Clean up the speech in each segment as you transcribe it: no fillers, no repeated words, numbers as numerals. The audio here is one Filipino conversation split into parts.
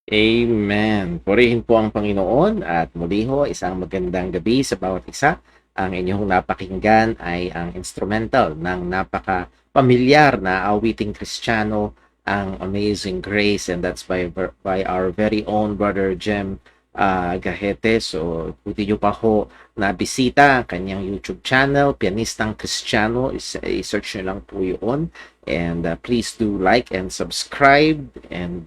Amen. Purihin po ang Panginoon at muli ho, isang magandang gabi sa bawat isa. Ang inyong napakinggan ay ang instrumental ng napaka-pamilyar na awiting Kristiyano, ang Amazing Grace, and that's by our very own Brother Jem Gahete. So, buti nyo pa ho na bisita ang kanyang YouTube channel, Pianistang Kristiyano. I-search nyo lang po yun. And please do like and subscribe and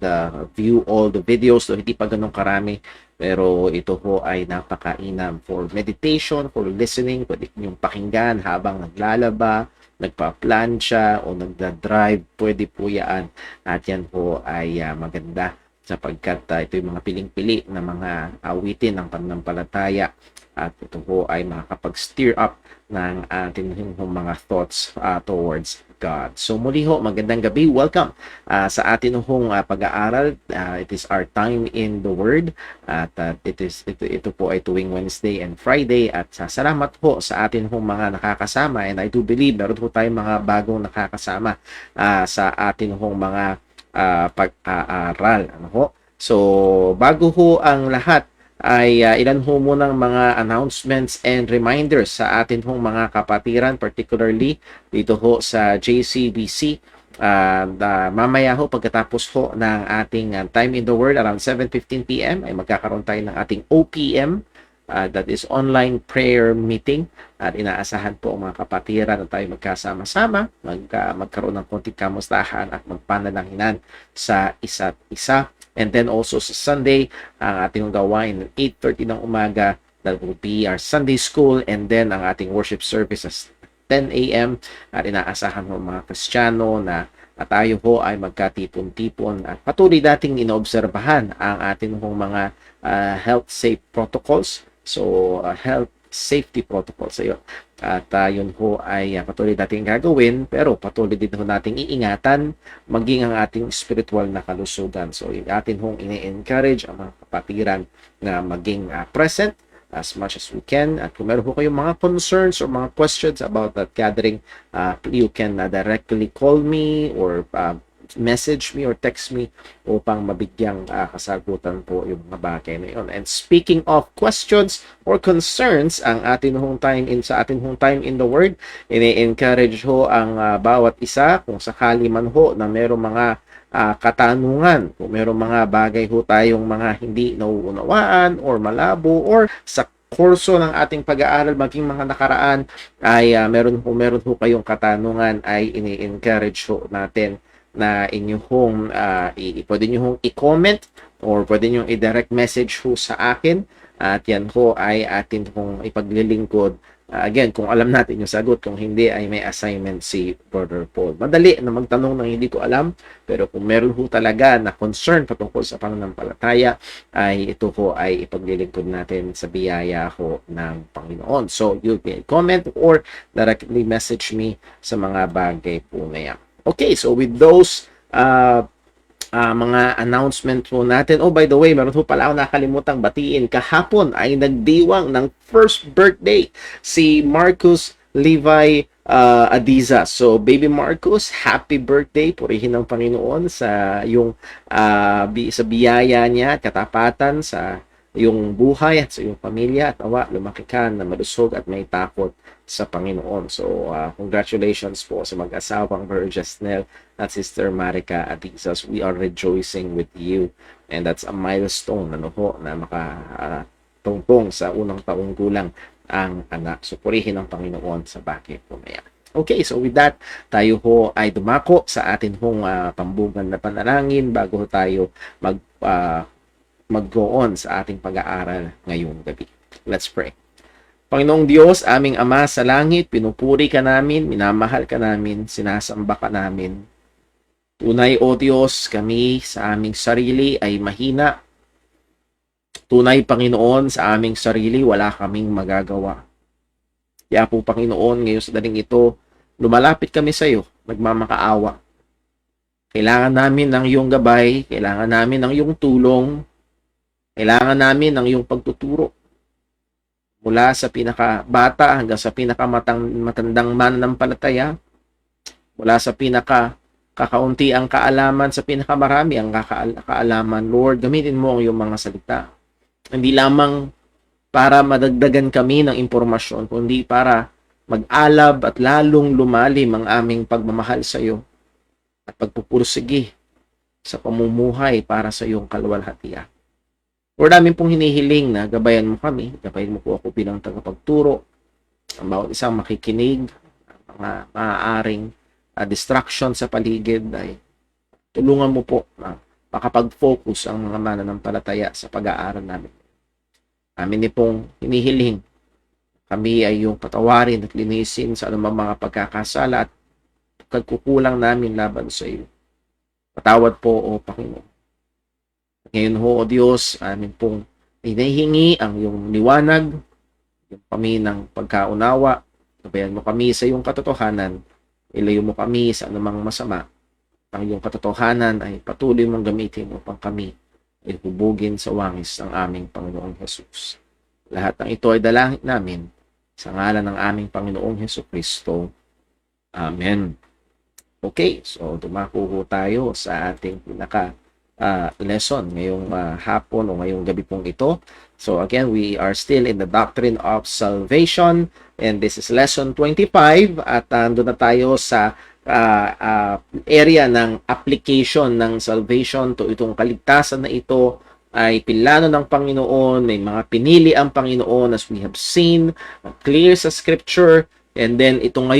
view all the videos. So, hindi pa ganun karami. Pero ito po ay napakainam for meditation, for listening. Pwede niyong pakinggan habang naglalaba, nagpa-plancha o nagda-drive. Pwede po yan. At yan po ay maganda sapagkat ito yung mga piling-pili na mga awitin ng pananampalataya. At ito po ay makakapag-steer up ng ating mga thoughts towards God. So muli ho, magandang gabi. Welcome sa atin hong pag-aaral. It is our time in the Word. At ito po ay tuwing Wednesday and Friday. At salamat po sa atin hong mga nakakasama. And I do believe meron po tayong mga bagong nakakasama sa atin hong mga pag-aaral. Ano ho? So bago ho ang lahat, ay ilan ho munang mga announcements and reminders sa atin hong mga kapatiran, particularly dito ho sa JCBC. Mamaya ho, pagkatapos ho ng ating Time in the Word around 7:15 p.m. ay magkakaroon tayo ng ating OPM, that is online prayer meeting, at inaasahan po ang mga kapatiran na tayo magkasama-sama, magkaroon ng konting kamustahan at magpanalanghinan sa isa't isa. And then also sa Sunday, ang ating gawain 8:30 ng umaga, that will be our Sunday school, and then ang ating worship services 10 a.m. At inaasahan mo mga Kristiyano na tayo ho ay magkatipon-tipon at patuloy nating inoobserbahan ang ating mga health safe protocols. So, health safety protocols sa iyo. At yun ho ay patuloy natin gagawin, pero patuloy din ho nating iingatan maging ang ating spiritual na kalusugan. So, atin hong ini-encourage ang mga kapatiran na maging present as much as we can. At kung meron ho kayong mga concerns or mga questions about that gathering, you can directly call me or message me or text me upang mabigyang kasagutan po yung mga bagay na yun. And speaking of questions or concerns, ang atin hong time in the Word, ini-encourage ho ang bawat isa kung sakali man ho na merong mga katanungan, kung merong mga bagay ho tayong mga hindi nauunawaan or malabo or sa kurso ng ating pag-aaral maging mga nakaraan ay meron ho kayong katanungan, ay ini-encourage ho natin na inyong pwede nyo hong i-comment or pwede nyo i-direct message ho sa akin, at yan ho ay atin hong ipaglilingkod. Again, kung alam natin yung sagot, kung hindi ay may assignment si Brother Paul. Madali na magtanong ng hindi ko alam, pero kung meron ho talaga na concern patungkol sa pananampalataya, ay ito ho ay ipaglilingkod natin sa biyaya ho ng Panginoon. So you can comment or directly message me sa mga bagay po na yan. Okay, so with those mga announcement po natin. Oh, by the way, meron po pala ako nakalimutang batiin. Kahapon ay nagdiwang ng first birthday si Marcus Levi Adiza. So, baby Marcus, happy birthday. Purihin ng Panginoon sa yung sa biyaya niya, katapatan sa yung buhay at sa iyong pamilya, at awa lumaki ka na malusog at may takot sa Panginoon. So, congratulations po sa mag-asawang Brother Jasnel at Sister Marika Atizas. We are rejoicing with you. And that's a milestone ano ho, na makatungtong sa unang taong gulang ang anak. So, purihin ng Panginoon sa bagay po na yan. Okay, so with that, tayo ho ay dumako sa atin hong pambugan na panalangin bago tayo mag-go on sa ating pag-aaral ngayong gabi. Let's pray. Panginoong Diyos, aming Ama sa langit, pinupuri ka namin, minamahal ka namin, sinasamba ka namin. Tunay, O Diyos, kami sa aming sarili ay mahina. Tunay, Panginoon, sa aming sarili wala kaming magagawa. Kaya po, Panginoon, ngayon sa daling ito, lumalapit kami sa iyo, nagmamakaawa. Kailangan namin ng iyong gabay, kailangan namin ng iyong tulong, kailangan namin ng iyong pagtuturo. Mula sa pinakabata hanggang sa pinakamatandang mananampalataya, mula sa kakaunti ang kaalaman sa pinakamarami ang kaalaman. Lord, gamitin mo ang iyong mga salita. Hindi lamang para madagdagan kami ng impormasyon, kundi para mag-alab at lalong lumalim ang aming pagmamahal sa iyo at pagpupursige sa pamumuhay para sa iyong kaluwalhatian. Lord, namin pong hinihiling na gabayan mo kami, gabayan mo po ako bilang tagapagturo, ang bawat isang makikinig, mga maaaring distraction sa paligid ay tulungan mo po na makapag-focus ang mga mananampalataya sa pag-aaral namin. Amin din pong hinihiling kami ay yung patawarin at linisin sa anumang mga pagkakasala at pagkukulang namin laban sa iyo. Patawad po, O Panginoon. Ngayon ho, O Diyos, amin pong hinihingi ang iyong liwanag, yung kami ng pagkaunawa, gabayan mo kami sa iyong katotohanan, ilayo mo kami sa anumang masama. Ang iyong katotohanan ay patuloy mong gamitin upang kami ay hubugin sa wangis ng aming Panginoong Hesus. Lahat ng ito ay dalangin namin sa ngalan ng aming Panginoong Hesukristo. Amen. Okay, so dumako tayo sa ating lesson ngayong hapon o ngayong gabi pong ito. So again, we are still in the doctrine of salvation and this is lesson 25 at doon na tayo sa area ng application ng salvation to itong kaligtasan na ito ay plano ng Panginoon, may mga pinili ang Panginoon as we have seen, clear sa scripture, and then itong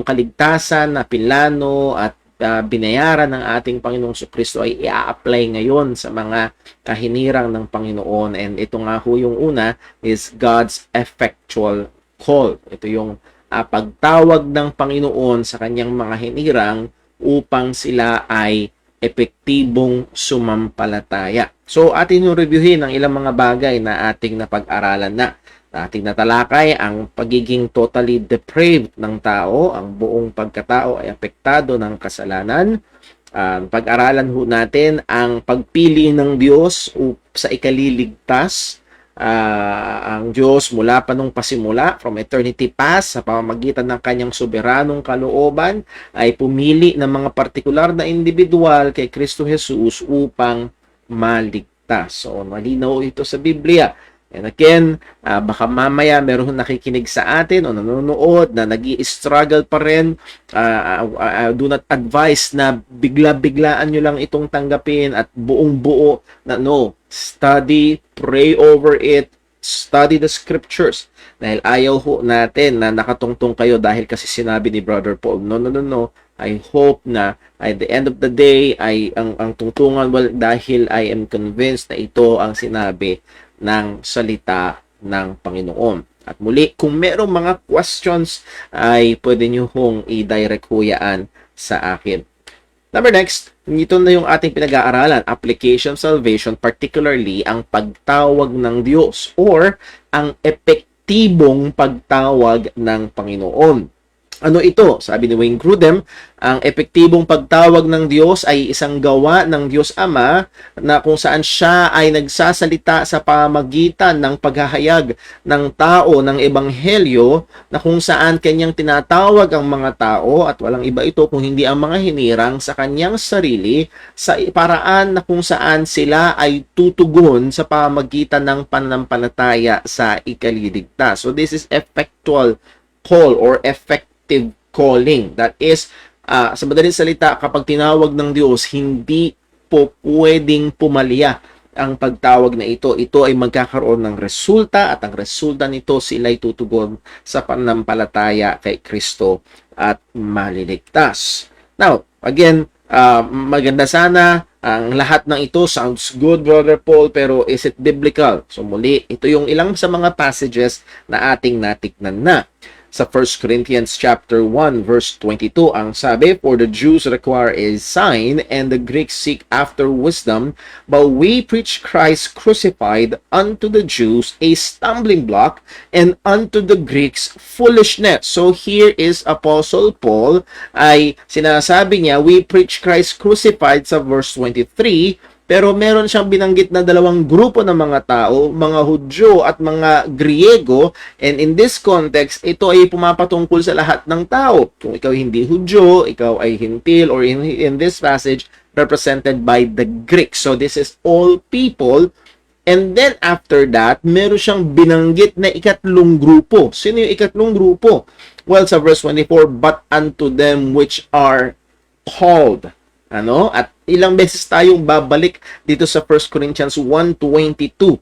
kaligtasan na plano at binayaran ng ating Panginoong Kristo ay i-apply ngayon sa mga kahinirang ng Panginoon, and ito nga ho yung una is God's effectual call. Ito yung pagtawag ng Panginoon sa kanyang mga hinirang upang sila ay epektibong sumampalataya. So, atin yung reviewin ang ilang mga bagay na ating napag-aralan na. Ating natalakay ang pagiging totally depraved ng tao, ang buong pagkatao ay apektado ng kasalanan. Pag-aralan ho natin ang pagpili ng Diyos sa ikaliligtas. Ang Diyos mula pa nung pasimula, from eternity past, sa pamamagitan ng kanyang soberanong kalooban, ay pumili ng mga partikular na individual kay Kristo Jesus upang maligtas. So, malinaw ito sa Biblia. And again, baka mamaya meron nakikinig sa atin o nanonood na nag-i-struggle pa rin. Do not advise na bigla-biglaan nyo lang itong tanggapin at buong-buo na no. Study, pray over it, study the scriptures. Dahil ayaw ho natin na nakatungtong kayo dahil kasi sinabi ni Brother Paul. No. I hope na at the end of the day ay ang tungtungan, well, dahil I am convinced na ito ang sinabi ng salita ng Panginoon. At muli, kung merong mga questions ay pwede nyo hong i-direct huyaan sa akin. Number next, ito na yung ating pinag-aaralan, application of salvation, particularly ang pagtawag ng Diyos or ang epektibong pagtawag ng Panginoon. Ano ito? Sabi ni Wayne Grudem, ang epektibong pagtawag ng Diyos ay isang gawa ng Diyos Ama na kung saan siya ay nagsasalita sa pamamagitan ng paghahayag ng tao ng ebanghelyo na kung saan kanyang tinatawag ang mga tao at walang iba ito kung hindi ang mga hinirang sa kanyang sarili sa paraan na kung saan sila ay tutugon sa pamamagitan ng pananampalataya sa ikaliligtas. So this is effectual call or effective calling. That is, sa madaling salita, kapag tinawag ng Diyos, hindi po pwedeng pumalya ang pagtawag na ito. Ito ay magkakaroon ng resulta at ang resulta nito sila ay tutugon sa pananampalataya kay Kristo at maliligtas. Now, again, maganda sana ang lahat ng ito. Sounds good, Brother Paul, pero is it biblical? So muli, ito yung ilang sa mga passages na ating natiknan na. Sa 1 Corinthians chapter 1 verse 22 ang sabi, for the Jews require a sign and the Greeks seek after wisdom, but we preach Christ crucified, unto the Jews a stumbling block and unto the Greeks foolishness. So here is Apostle Paul ay sinasabi niya, we preach Christ crucified sa verse 23, Pero meron siyang binanggit na dalawang grupo ng mga tao, mga Hudyo at mga Griego, and in this context, ito ay pumapatungkol sa lahat ng tao. Kung ikaw hindi Hudyo, ikaw ay Hintil, or in this passage, represented by the Greeks. So this is all people. And then after that, meron siyang binanggit na ikatlong grupo. Sino yung ikatlong grupo? Well, sa verse 24, but unto them which are called. Ano? At ilang beses tayong babalik dito sa 1 Corinthians 1:22.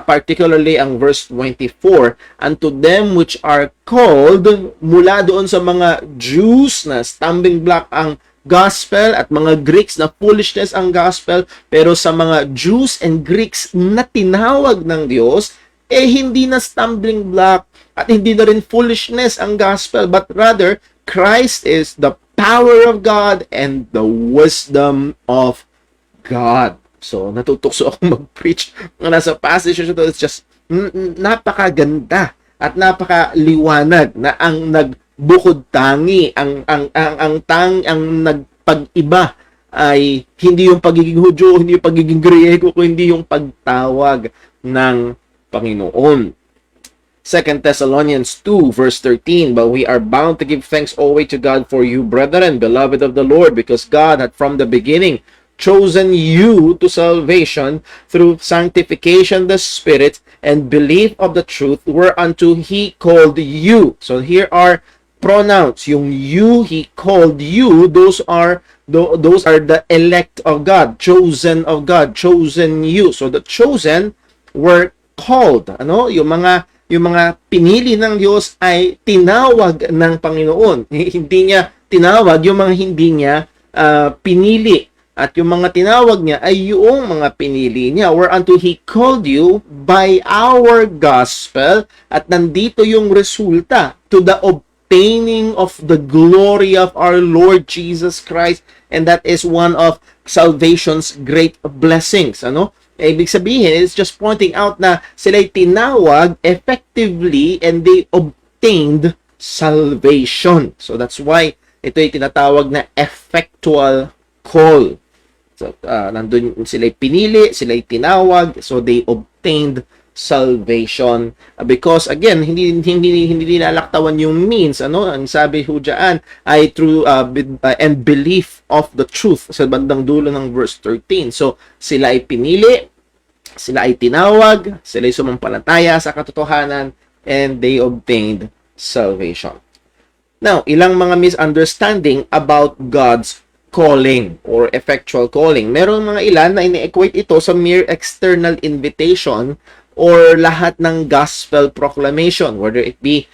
Particularly ang verse 24, unto them which are called, mula doon sa mga Jews na stumbling block ang gospel at mga Greeks na foolishness ang gospel, pero sa mga Jews and Greeks na tinawag ng Diyos, hindi na stumbling block at hindi na rin foolishness ang gospel, but rather Christ is the power of God and the wisdom of God. So, natutukso ako mag-preach ng nasa passage ito. It's just napakaganda at napakaliwanag na ang nagbukod tangi, ang nagpag-iba ay hindi yung pagiging Hudyo, hindi yung pagiging Griego, kundi yung pagtawag ng Panginoon. 2 Thessalonians 2 verse 13, but we are bound to give thanks always to God for you, brethren, beloved of the Lord, because God had from the beginning chosen you to salvation through sanctification of the Spirit and belief of the truth whereunto He called you. So here are pronouns. Yung you, He called you, those are the elect of God, chosen of God, chosen you. So the chosen were called. Ano? Yung mga pinili ng Diyos ay tinawag ng Panginoon. Hindi niya tinawag yung mga hindi niya pinili. At yung mga tinawag niya ay yung mga pinili niya. Whereunto He called you by our gospel. At nandito yung resulta, to the obtaining of the glory of our Lord Jesus Christ. And that is one of salvation's great blessings. Ano? Ibig sabihin, it's just pointing out na sila'y tinawag effectively and they obtained salvation. So that's why ito ay tinatawag na effectual call. So, nandun sila'y pinili, sila'y tinawag, so they obtained salvation. Because again, hindi nilalaktawan yung means. Ano? Ang sabi ho dyan ay through and belief of the truth sa bandang dulo ng verse 13. So sila ay pinili, sila ay tinawag, sila ay sumampalataya sa katotohanan, and they obtained salvation. Now, ilang mga misunderstanding about God's calling or effectual calling. Meron mga ilan na ini-equate ito sa mere external invitation or lahat ng gospel proclamation, whether it be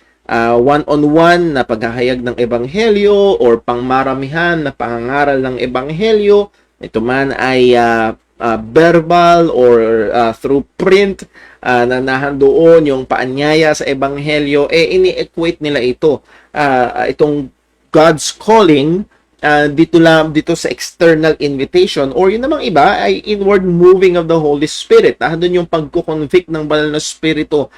one-on-one na paghahayag ng ebanghelyo or pangmaramihan na pangangaral ng ebanghelyo. Ito man ay verbal or through print na nahandoon yung paanyaya sa ebanghelyo, ini-equate nila ito. Itong God's calling dito sa external invitation, or yun namang iba ay inward moving of the Holy Spirit. Doon yung pagko-convict ng banal na spirito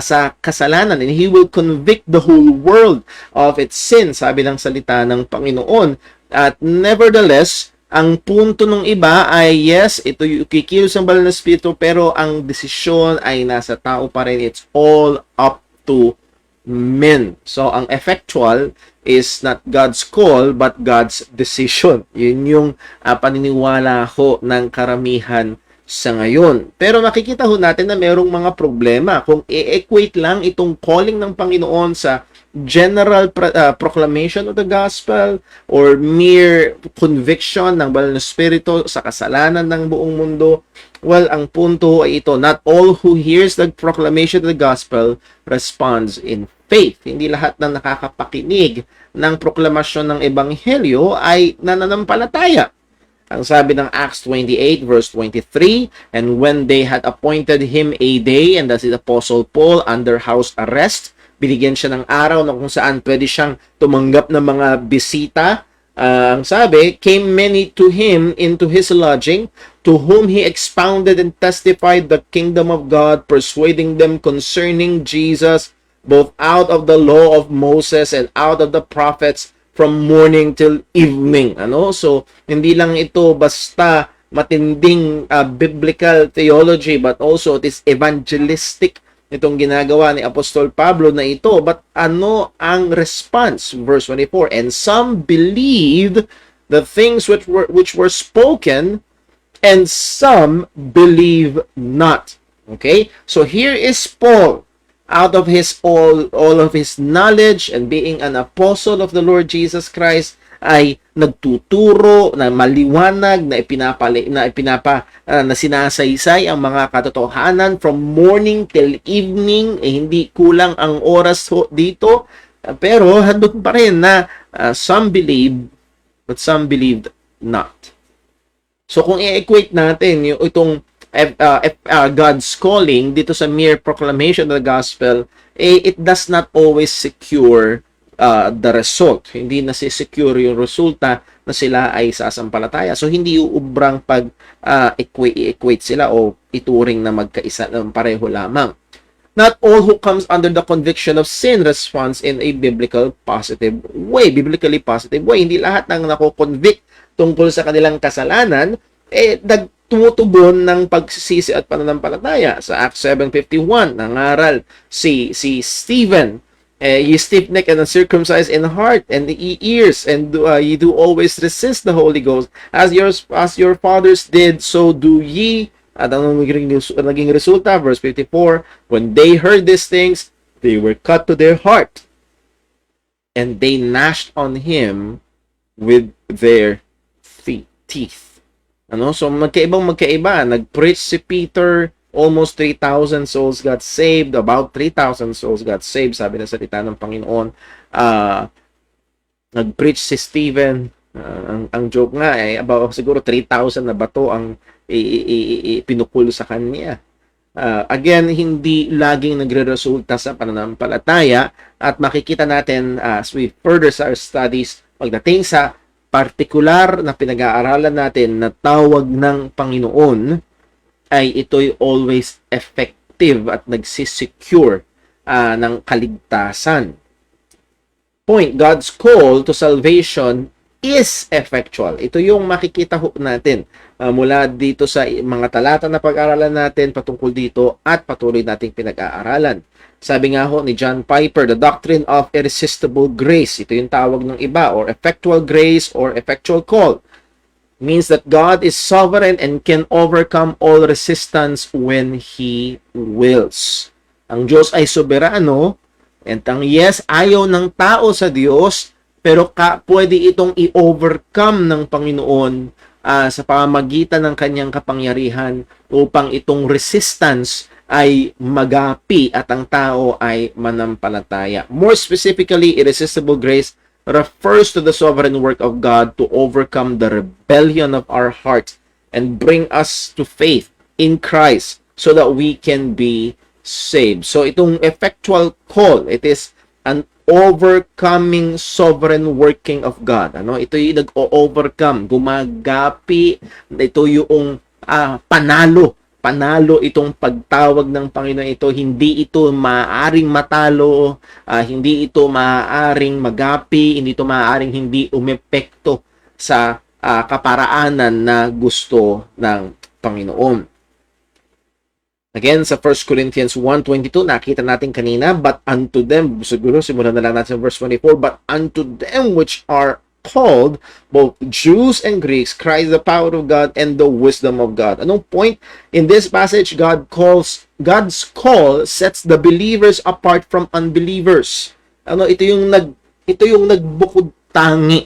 sa kasalanan, and He will convict the whole world of its sin, sabi ng salita ng Panginoon. At nevertheless, ang punto ng iba ay yes, ito yung kikilos ng banal na spirito, pero ang desisyon ay nasa tao pa rin. It's all up to men. So ang effectual is not God's call but God's decision. Yun yung paniniwala ho ng karamihan sa ngayon. Pero makikita ho natin na merong mga problema kung i-equate lang itong calling ng Panginoon sa general proclamation of the gospel or mere conviction ng banal na spirito sa kasalanan ng buong mundo. Well, ang punto ay ito, not all who hears the proclamation of the gospel responds in faith. Hindi lahat ng nakakapakinig ng proklamasyon ng ebanghelyo ay nananampalataya. Ang sabi ng Acts 28 verse 23, and when they had appointed him a day, and that's the Apostle Paul under house arrest, binigyan siya ng araw na kung saan pwede siyang tumanggap ng mga bisita. Ang sabi, came many to him into his lodging, to whom he expounded and testified the kingdom of God, persuading them concerning Jesus, both out of the law of Moses and out of the prophets, from morning till evening. So hindi lang ito basta matinding biblical theology, but also it is evangelistic itong ginagawa ni Apostol Pablo na ito. But ano ang response? Verse 24, and some believed the things which were spoken, and some believe not. Okay? So here is Paul, out of his all of his knowledge and being an apostle of the Lord Jesus Christ, ay nagtuturo na maliwanag na sinasaysay ang mga katotohanan from morning till evening. Hindi kulang ang oras dito, pero handog pa rin na some believe but some believed not. So kung i-equate natin yung itong God's calling dito sa mere proclamation of the gospel, it does not always secure the result. Hindi na secure yung resulta na sila ay sasampalataya. So hindi uubrang pag equate sila o ituring na magkaisa ng pareho lamang. Not all who comes under the conviction of sin responds in a biblically positive way. Hindi lahat ng nako-convict tungkol sa kanilang kasalanan tumutugon ng pagsisisi at pananampalataya. Sa Acts 7:51, nangaral si Stephen, ye stiff-necked and uncircumcised in heart and the ears, and ye do always resist the Holy Ghost, as your fathers did, so do ye. At ang naging resulta, verse 54, when they heard these things, they were cut to their heart, and they gnashed on him with their teeth. So magkaiba. Nag-preach si Peter, almost 3,000 souls got saved, about 3,000 souls got saved, sabi ng salita ng Panginoon. Nag-preach si Stephen, ang joke nga about siguro 3,000 na bato ang pinukul sa kanya. Again, hindi laging nagre-resulta sa pananampalataya, at makikita natin as we further our studies pagdating sa partikular na pinag-aaralan natin na tawag ng Panginoon, ay ito'y always effective at nagsisecure ng kaligtasan. Point, God's call to salvation is effectual. Ito yung makikita natin mula dito sa mga talata na pag-aralan natin patungkol dito at patuloy nating pinag-aaralan. Sabi nga ni John Piper, the doctrine of irresistible grace, ito yung tawag ng iba, or effectual grace or effectual call, means that God is sovereign and can overcome all resistance when He wills. Ang Diyos ay soberano, and ayaw ng tao sa Diyos, pero pwede itong i-overcome ng Panginoon sa pamamagitan ng kanyang kapangyarihan upang itong resistance ay magapi at ang tao ay manampalataya. More specifically, irresistible grace refers to the sovereign work of God to overcome the rebellion of our hearts and bring us to faith in Christ so that we can be saved. So itong effectual call, it is an overcoming sovereign working of God. Ito yung nag-overcome, gumagapi, ito yung panalo itong pagtawag ng Panginoon ito. Hindi ito maaaring matalo, hindi ito maaaring magapi, hindi ito maaaring hindi umepekto sa kaparaanan na gusto ng Panginoon. Again, sa 1 Corinthians 1:22, nakita natin kanina, but unto them, siguro simulan na lang natin sa verse 24, but unto them which are called, both Jews and Greeks, Christ the power of God and the wisdom of God. Anong point? In this passage, God's call sets the believers apart from unbelievers. Ito yung nagbukod tangi.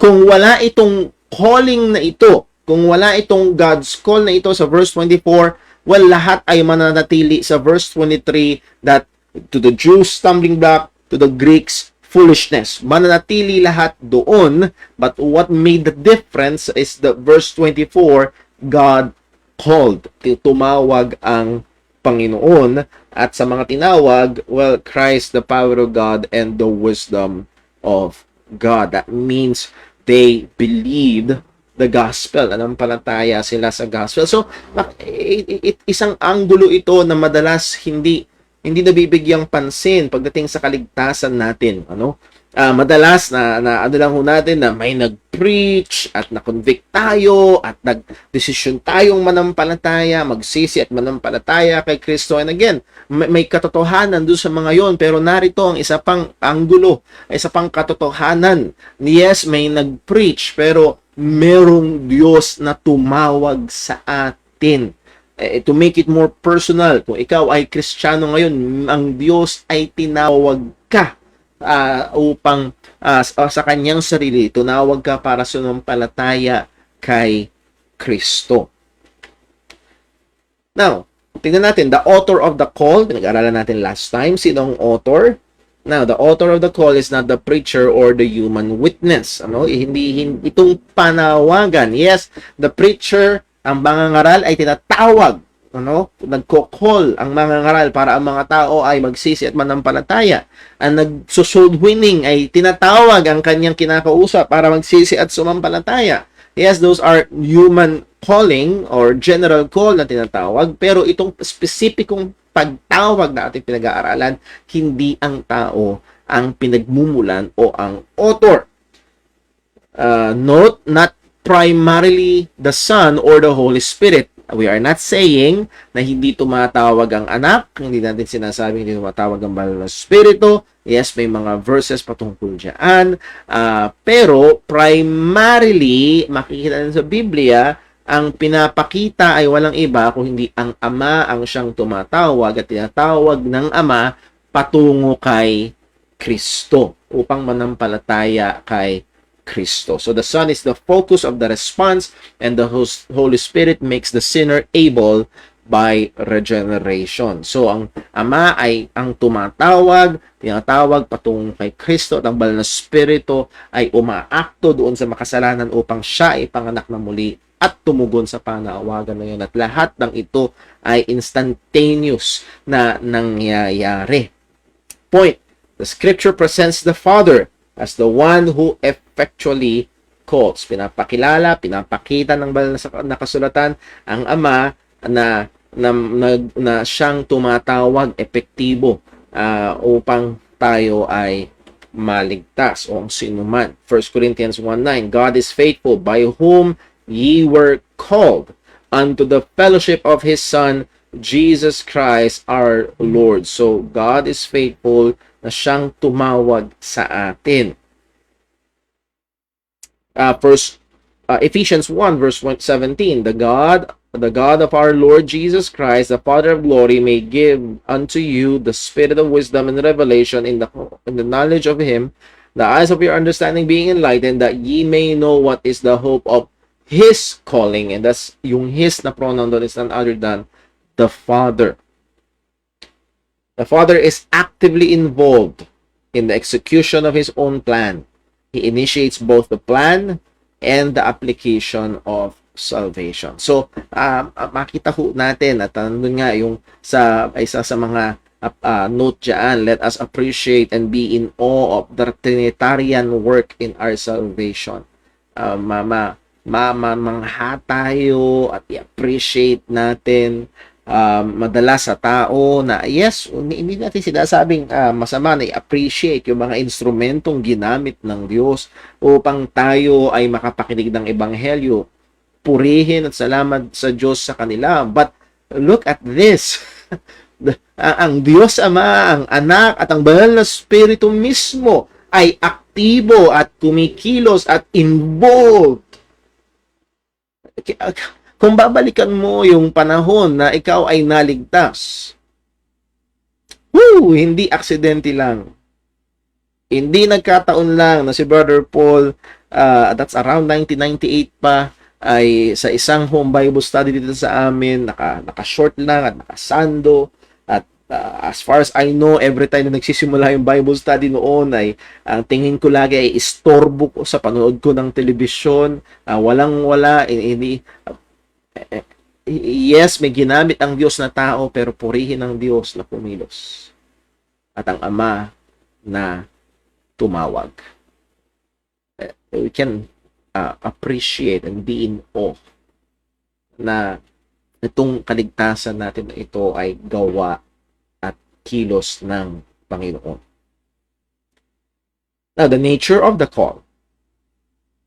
Kung wala itong calling na ito, kung wala itong God's call na ito sa verse 24, well, lahat ay mananatili sa verse 23 that to the Jews stumbling block, to the Greeks foolishness. Mananatili lahat doon, but what made the difference is the verse 24, God called. Tumawag ang Panginoon, at sa mga tinawag, well, Christ, the power of God, and the wisdom of God. That means they believed the gospel, nanampalataya sila sa gospel. So, isang anggulo ito na madalas hindi nabibigyang pansin pagdating sa kaligtasan natin. madalas na ano lang ho natin na may nag-preach at na-convict tayo at nag-desisyon tayong manampalataya, magsisi at manampalataya kay Kristo. And again, may katotohanan doon sa mga yon, pero narito ang isa pang anggulo, isa pang katotohanan. Yes, may nag-preach, pero merong Diyos na tumawag sa atin. To make it more personal, kung ikaw ay Kristiyano ngayon, ang Diyos ay tinawag ka upang sa kanyang sarili, tunawag ka para sumampalataya kay Kristo. Now, tingnan natin, the author of the call, pinag-aralan natin last time, sino ang author? Now, the author of the call is not the preacher or the human witness. Hindi itong panawagan. Yes, the preacher, ang mangangaral ay tinatawag. Nagko-call ang mangangaral para ang mga tao ay magsisi at manampalataya. Ang nagso-soul winning ay tinatawag ang kanyang kinakausap para magsisi at sumampalataya. Yes, those are human calling or general call na tinatawag, pero itong specificong pagtawag na ating pinag-aaralan, hindi ang tao ang pinagmumulan o ang author. Note, not primarily the Son or the Holy Spirit. We are not saying na hindi tumatawag ang anak, hindi natin sinasabing hindi tumatawag ang banal na Espiritu. Yes, may mga verses patungkol dyan. Pero primarily, makikita natin sa Biblia, ang pinapakita ay walang iba kung hindi ang Ama ang siyang tumatawag at tinatawag ng Ama patungo kay Kristo upang manampalataya kay Kristo. So the Son is the focus of the response, and the Holy Spirit makes the sinner able by regeneration. So ang Ama ay ang tinatawag patungo kay Kristo, at ang Banal na Espiritu ay umaakto doon sa makasalanan upang siya ay panganak na muli at tumugon sa panawagan na yun. At lahat ng ito ay instantaneous na nangyayari. Point. The Scripture presents the Father as the one who effectually calls. Pinapakilala, pinapakita ng banal na kasulatan ang Ama na siyang tumatawag, epektibo upang tayo ay maligtas o ang sinuman. 1 Corinthians 1:9, God is faithful, by whom ye were called unto the fellowship of His Son, Jesus Christ our Lord. So, God is faithful na siyang tumawag sa atin. Ephesians 1 verse 17, the God of our Lord Jesus Christ, the Father of glory, may give unto you the spirit of wisdom and revelation in the knowledge of Him, the eyes of your understanding being enlightened, that ye may know what is the hope of His calling. And that's yung His na pronoun doon is none other than the Father. The Father is actively involved in the execution of His own plan. He initiates both the plan and the application of salvation. So, makita ho natin at nandun nga yung isa sa mga note dyan, let us appreciate and be in awe of the Trinitarian work in our salvation. Mamangha tayo at i-appreciate natin. Madalas sa tao na yes, hindi natin sinasabing masama na i-appreciate yung mga instrumentong ginamit ng Diyos upang tayo ay makapakinig ng Ebanghelyo. Purihin at salamat sa Diyos sa kanila. But look at this. Ang Diyos Ama, ang Anak at ang Banal na Espiritu mismo ay aktibo at kumikilos at involved. Kung babalikan mo yung panahon na ikaw ay naligtas, hindi aksidente lang. Hindi nagkataon lang na si Brother Paul, that's around 1998 pa, ay sa isang home Bible study dito sa amin, naka-short lang at nakasando. At as far as I know, every time na nagsisimula yung Bible study noon ay ang tingin ko lagi ay istorbo ko sa panood ko ng telebisyon. Walang-wala, yes, may ginamit ang Diyos na tao, pero purihin ang Diyos na pumilos. At ang Ama na tumawag. We can appreciate and be in awe na itong kaligtasan natin na ito ay gawa at kilos ng Panginoon. Now, the nature of the call,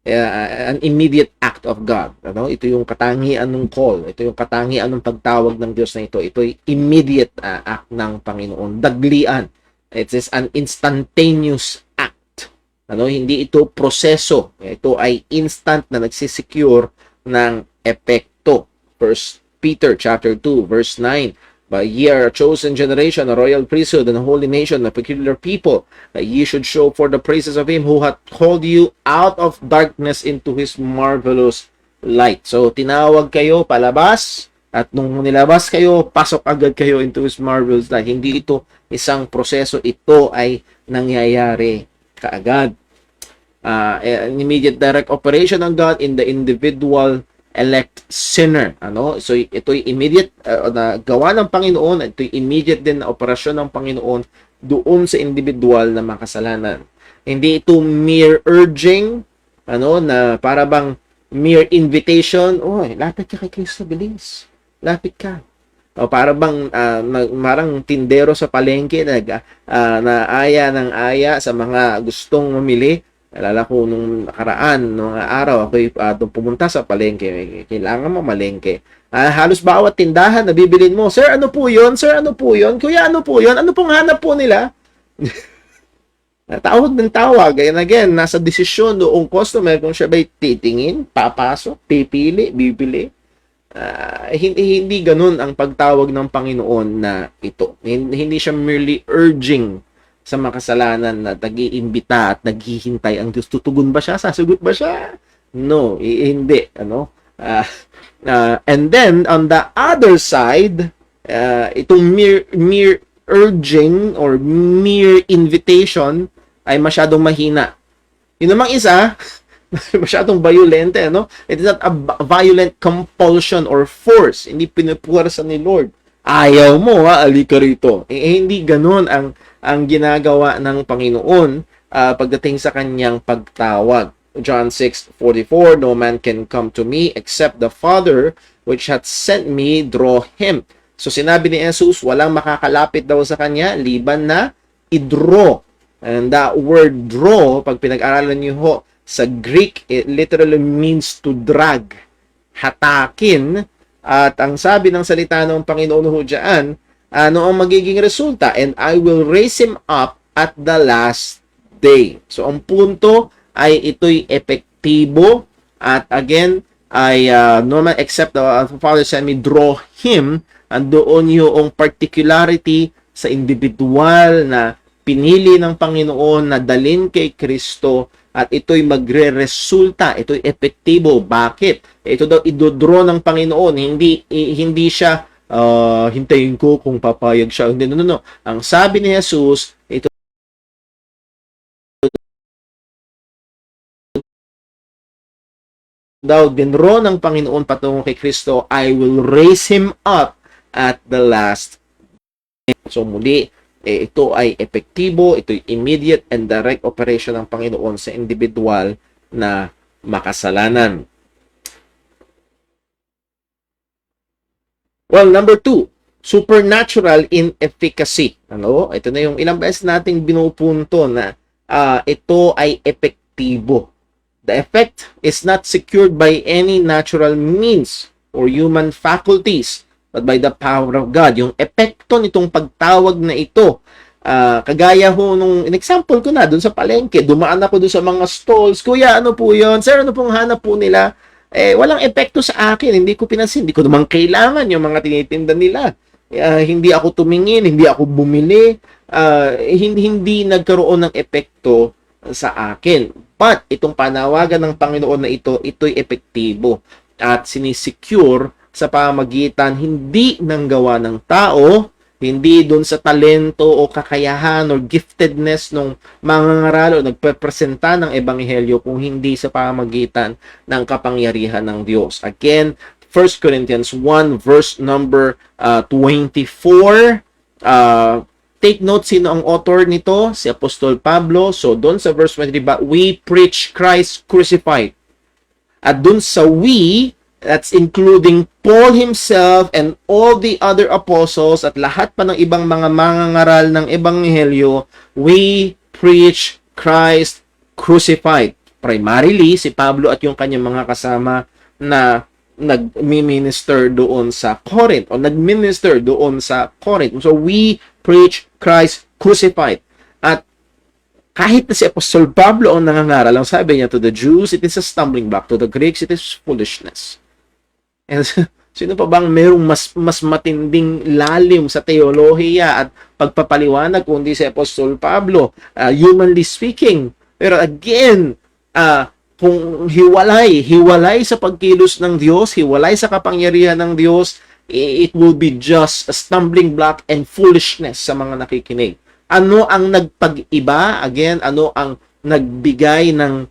an immediate act of God. Ano? Ito yung katangian ng call. Ito yung katangian ng pagtawag ng Diyos na ito. Ito ay immediate act ng Panginoon. Daglian. It is an instantaneous act. Ano? Hindi ito proseso. Ito ay instant na nagsisecure ng epekto. 1 Peter chapter 2 verse 9. But ye are a chosen generation, a royal priesthood, and a holy nation, a peculiar people, that ye should show for the praises of him who hath called you out of darkness into his marvelous light. So, tinawag kayo palabas, at nung nilabas kayo, pasok agad kayo into his marvelous light. Hindi ito isang proseso, ito ay nangyayari kaagad. An immediate direct operation ng God in the individual elect sinner. Ano? So, ito'y immediate na gawa ng Panginoon, ito'y immediate din na operasyon ng Panginoon doon sa individual na makasalanan. Hindi ito mere urging, ano, na para bang mere invitation, oy, lapit ka kay Kristo, bilis. Lapit ka. O para bang marang tindero sa palengke na aya ng aya sa mga gustong mamili. Alala ko nung nakaraan, nung araw, ako'y pumunta sa palengke. Kailangan mamalengke. Halos bawat tindahan na bibilin mo, Sir, ano po yun? Sir, ano po yun? Kuya, ano po yun? Ano pong hanap po nila? Tawag ng tawag. And again, nasa desisyon noong customer kung siya ba'y titingin, papasok, pipili, bibili. Hindi ganun ang pagtawag ng Panginoon na ito. Hindi siya merely urging sa makasalanan na nag-iimbita at naghihintay ang Diyos. Tutugon ba siya? Sasagot ba siya? No, hindi. Ano? And then, on the other side, itong mere urging or mere invitation ay masyadong mahina. Yun namang isa, masyadong violente. Ano? It is not a violent compulsion or force. Hindi pinupuwersa ni Lord. Ayaw mo, alika rito. Hindi ganun ang ginagawa ng Panginoon pagdating sa kanyang pagtawag. John 6:44, no man can come to me except the Father which hath sent me draw him. So sinabi ni Jesus, walang makakalapit daw sa kanya liban na i-draw. And that word draw, pag pinag-aralan niyo ho sa Greek, it literally means to drag, hatakin. At ang sabi ng salita ng Panginoon ho dyan, ano ang magiging resulta? And I will raise him up at the last day. So, ang punto ay ito'y epektibo. At again, ay no man except the Father sent me draw him. Andoon yung particularity sa individual na pinili ng Panginoon na dalin kay Kristo. At ito'y magre-resulta, ito'y epektibo. Bakit? Ito daw idodraw ng Panginoon, hindi siya hintayin ko kung papayag siya. No. Ang sabi ni Jesus, ito daw dinro ng Panginoon patungo kay Kristo, I will raise him up at the last day. So muli, ito ay epektibo, ito ay immediate and direct operation ng Panginoon sa individual na makasalanan. Well, number 2, supernatural in efficacy. Ano? Ito na yung ilang beses nating binupunto na ito ay epektibo. The effect is not secured by any natural means or human faculties, but by the power of God. Yung epekto nitong pagtawag na ito, kagaya ho nung in-example ko na, dun sa palengke, dumaan ako dun sa mga stalls, Kuya, ano po yun? Sir, ano pong hanap po nila? Walang epekto sa akin, hindi ko pinansin, hindi ko naman kailangan yung mga tinitinda nila. Hindi ako tumingin, hindi ako bumili, hindi nagkaroon ng epekto sa akin. But, itong panawagan ng Panginoon na ito'y epektibo at sinisecure sa pamagitan hindi ng gawa ng tao, hindi dun sa talento o kakayahan o giftedness ng mangangaral o nagpepresenta ng ebanghelyo, kung hindi sa pamagitan ng kapangyarihan ng Diyos. Again, 1 Corinthians 1 verse number 24. Take note, sino ang author nito? Si Apostol Pablo. So, dun sa verse 23, but we preach Christ crucified. At dun sa we, that's including Paul himself and all the other apostles at lahat pa ng ibang mga mangangaral ng ebanghelyo, we preach Christ crucified. Primarily, si Pablo at yung kanyang mga kasama na nag-minister doon sa Corinth o nag-minister doon sa Corinth. So, we preach Christ crucified. At kahit na si Apostol Pablo ang nangangaral, ang sabi niya, to the Jews, it is a stumbling block. To the Greeks, it is foolishness. And sino pa bang merong mas matinding lalim sa teolohiya at pagpapaliwanag kundi si Apostol Pablo, humanly speaking. Pero again, kung hiwalay sa pagkilos ng Diyos, hiwalay sa kapangyarihan ng Diyos, it will be just a stumbling block and foolishness sa mga nakikinig. Ano ang nagpag-iba? Again, ano ang nagbigay ng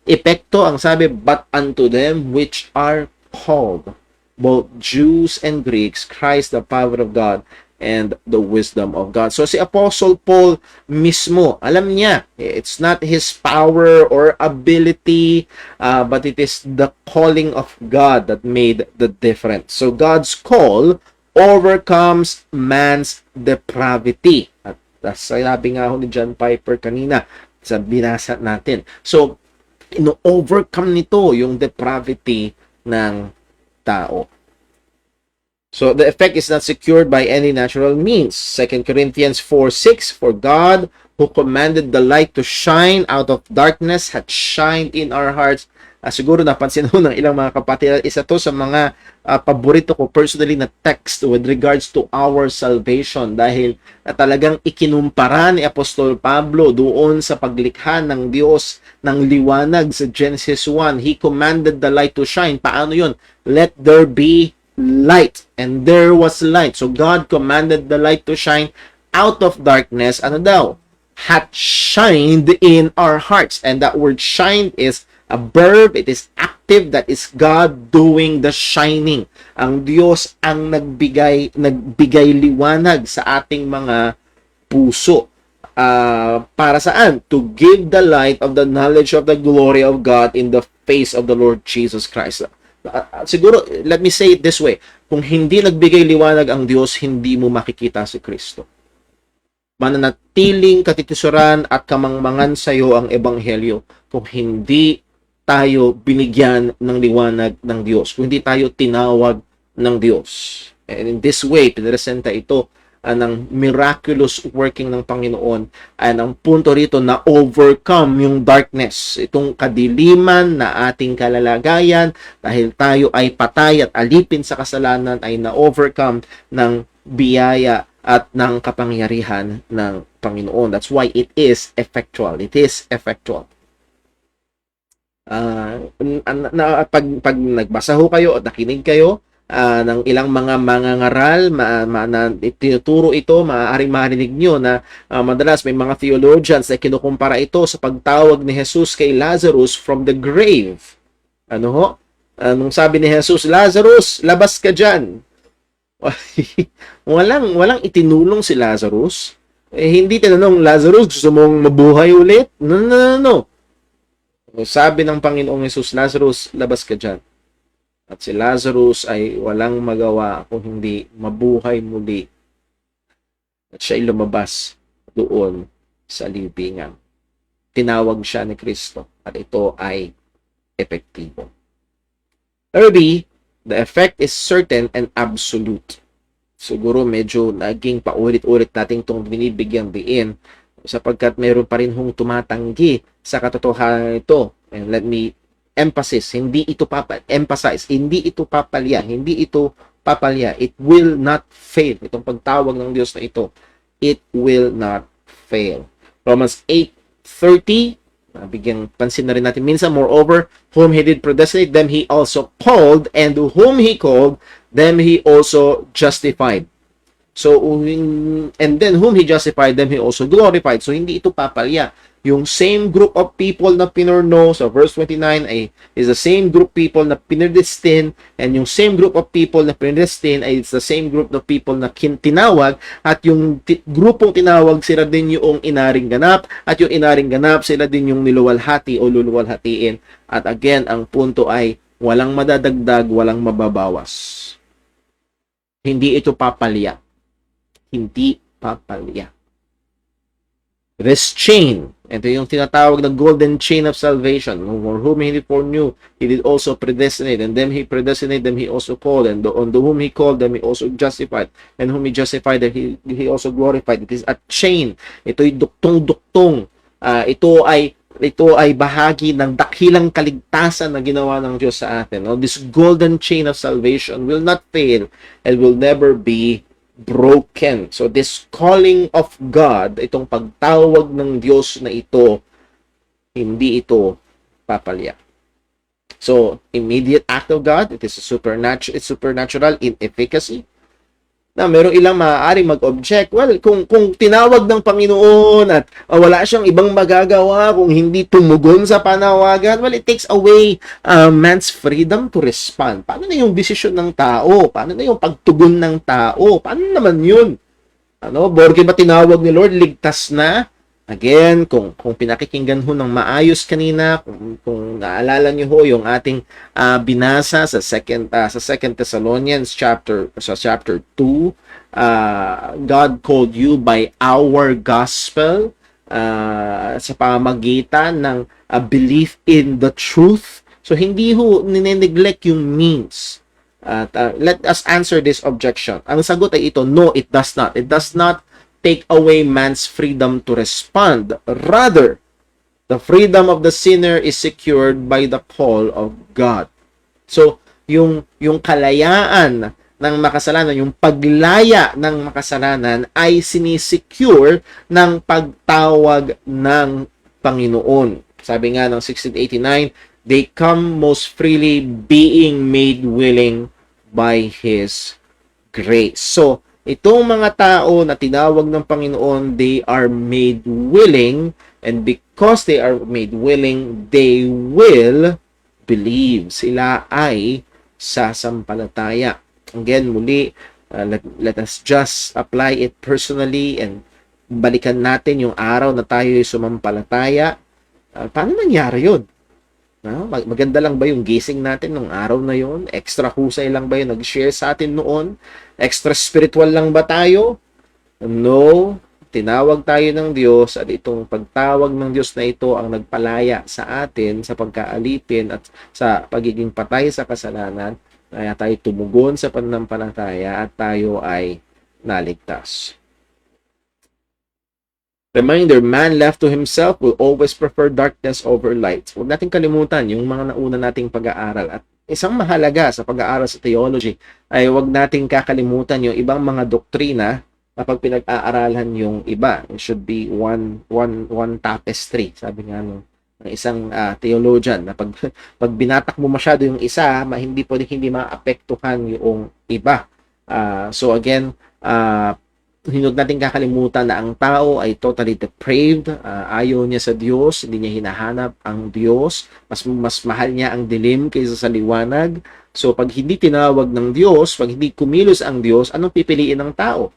epekto? Ang sabi, but unto them which are called, both Jews and Greeks, Christ the power of God and the wisdom of God. So si Apostle Paul mismo, alam niya, it's not his power or ability, but it is the calling of God that made the difference. So God's call overcomes man's depravity. At sabi nga ho ni John Piper kanina sa binasa natin. So, ino-overcome nito yung depravity ng tao. So, the effect is not secured by any natural means. 2 Corinthians 4:6, for God, who commanded the light to shine out of darkness, had shined in our hearts. Siguro napansin ho ng ilang mga kapatid, isa to sa mga paborito ko personally na text with regards to our salvation dahil talagang ikinumpara ni Apostol Pablo doon sa paglikha ng Diyos ng liwanag sa Genesis 1. He commanded the light to shine. Paano yun? Let there be light, and there was light. So God commanded the light to shine out of darkness. Ano daw? Had shined in our hearts. And that word shine is a verb. It is active. That is God doing the shining. Ang Diyos ang nagbigay liwanag sa ating mga puso. Para saan? To give the light of the knowledge of the glory of God in the face of the Lord Jesus Christ. Siguro, let me say it this way. Kung hindi nagbigay liwanag ang Diyos, hindi mo makikita si Kristo. Mananatiling katitisuran at kamangmangan sa iyo ang ebanghelyo kung hindi tayo binigyan ng liwanag ng Diyos, kung hindi tayo tinawag ng Diyos. And in this way, pinresenta ito ng miraculous working ng Panginoon. And ang punto rito na overcome yung darkness, itong kadiliman na ating kalalagayan dahil tayo ay patay at alipin sa kasalanan ay na-overcome ng biyaya at ng kapangyarihan ng Panginoon. That's why it is effectual. It is effectual. Pag nagbasa ho kayo at nakinig kayo ng ilang mga mangangaral na tinuturo ito, maaaring marinig nyo na madalas may mga theologians na kinukumpara ito sa pagtawag ni Jesus kay Lazarus from the grave. Ano ho? Nung sabi ni Jesus, Lazarus, labas ka dyan. walang itinulong si Lazarus. Hindi tinanong, Lazarus, gusto mong mabuhay ulit? No. Sabi ng Panginoong Jesus, Lazarus, labas ka dyan. At si Lazarus ay walang magawa kung hindi mabuhay muli. At siya ay lumabas doon sa libingan. Tinawag siya ni Kristo at ito ay epektibo. Thirdly, the effect is certain and absolute. Siguro medyo naging paulit-ulit natin itong binibigyang diin sapagkat meron pa rin hong tumatanggi sa katotohanan ito. And let me emphasize, hindi ito papalya. It will not fail. Itong pagtawag ng Diyos na ito, it will not fail. Romans 8:30, bigyan pansin na rin natin minsan, moreover, whom He did predestinate, them He also called, and whom He called, them He also justified. So, and then whom He justified, them He also glorified. So, hindi ito papalya. Yung same group of people na pinorno, so verse 29 is the same group people na pinredestin, and yung same group of people na pinredestin ay it's the same group of people na tinawag, at yung grupong tinawag sila din yung inaring ganap, at yung inaring ganap sila din yung niluwalhati o luluwalhatiin. At again, ang punto ay walang madadagdag, walang mababawas. Hindi ito papalya. Hindi papalya. This chain Ito yung tinatawag na golden chain of salvation. For whom he foreknew, he did also predestinate. And them he predestinated, them he also called. And on the whom he called, them he also justified. And whom he justified, them he also glorified. It is a chain. Ito'y duktong-duktong. Ito ay bahagi ng dakilang kaligtasan na ginawa ng Diyos sa atin. No? This golden chain of salvation will not fail and will never be broken. So this calling of God, itong pagtawag ng Diyos na ito, hindi ito papalya. So immediate act of God, it is supernatural, it's supernatural in efficacy. Na merong ilang maaaring mag-object. Well, kung tinawag ng Panginoon at wala siyang ibang magagawa kung hindi tumugon sa panawagan, well, it takes away man's freedom to respond. Paano na yung desisyon ng tao? Paano na yung pagtugon ng tao? Paano naman yun? Borke ba tinawag ni Lord, ligtas na? Again, kung pinakikinggan ho ng maayos kanina, kung naalala niyo ho yung ating binasa sa second Thessalonians chapter 2, God called you by our gospel sa pamamagitan ng belief in the truth. So hindi ho nineneglect yung means. Let us answer this objection. Ang sagot ay ito, no, it does not. It does not take away man's freedom to respond. Rather, the freedom of the sinner is secured by the call of God. So, yung kalayaan ng makasalanan, yung paglaya ng makasalanan ay sinisecure ng pagtawag ng Panginoon. Sabi nga ng 1689, they come most freely being made willing by His grace. So, itong mga tao na tinawag ng Panginoon, they are made willing, and because they are made willing, they will believe. Sila ay sasampalataya. Again, muli, let us just apply it personally and balikan natin yung araw na tayo ay sumampalataya. Paano nangyari yun? Maganda lang ba yung gising natin nung araw na yon? Extra husay lang ba yung nag-share sa atin noon? Extra spiritual lang ba tayo? No. Tinawag tayo ng Diyos at itong pagtawag ng Diyos na ito ang nagpalaya sa atin sa pagkaalipin at sa pagiging patay sa kasalanan. Kaya tayo tumugon sa pananampalataya at tayo ay naligtas. Reminder, man left to himself will always prefer darkness over light. Huwag natin kalimutan yung mga nauna nating pag-aaral. At isang mahalaga sa pag-aaral sa theology ay huwag nating kakalimutan yung ibang mga doktrina kapag pinag-aaralan yung iba. It should be one tapestry. Sabi nga ng isang theologian na pag binatak mo masyado yung isa, hindi maapektuhan yung iba. So again, huwag natin kakalimutan na ang tao ay totally depraved, ayaw niya sa Diyos, hindi niya hinahanap ang Diyos, mas mahal niya ang dilim kaysa sa liwanag. So pag hindi tinawag ng Diyos, pag hindi kumilos ang Diyos, anong pipiliin ng tao?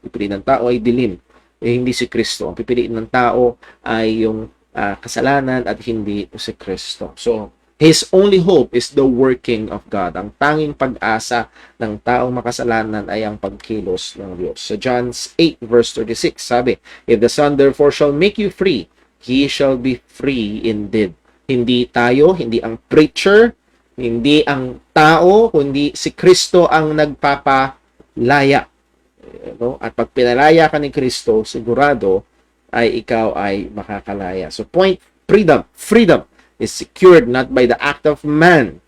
Pipiliin ng tao ay dilim, hindi si Kristo. Ang pipiliin ng tao ay yung kasalanan at hindi si Kristo. So His only hope is the working of God. Ang tanging pag-asa ng taong makasalanan ay ang pagkilos ng Diyos. Sa John 8 verse 36, sabi, if the Son therefore shall make you free, he shall be free indeed. Hindi tayo, hindi ang preacher, hindi ang tao, kundi si Kristo ang nagpapalaya. At pag pinalaya ka ni Kristo, sigurado ay ikaw ay makakalaya. So point, freedom is secured not by the act of man,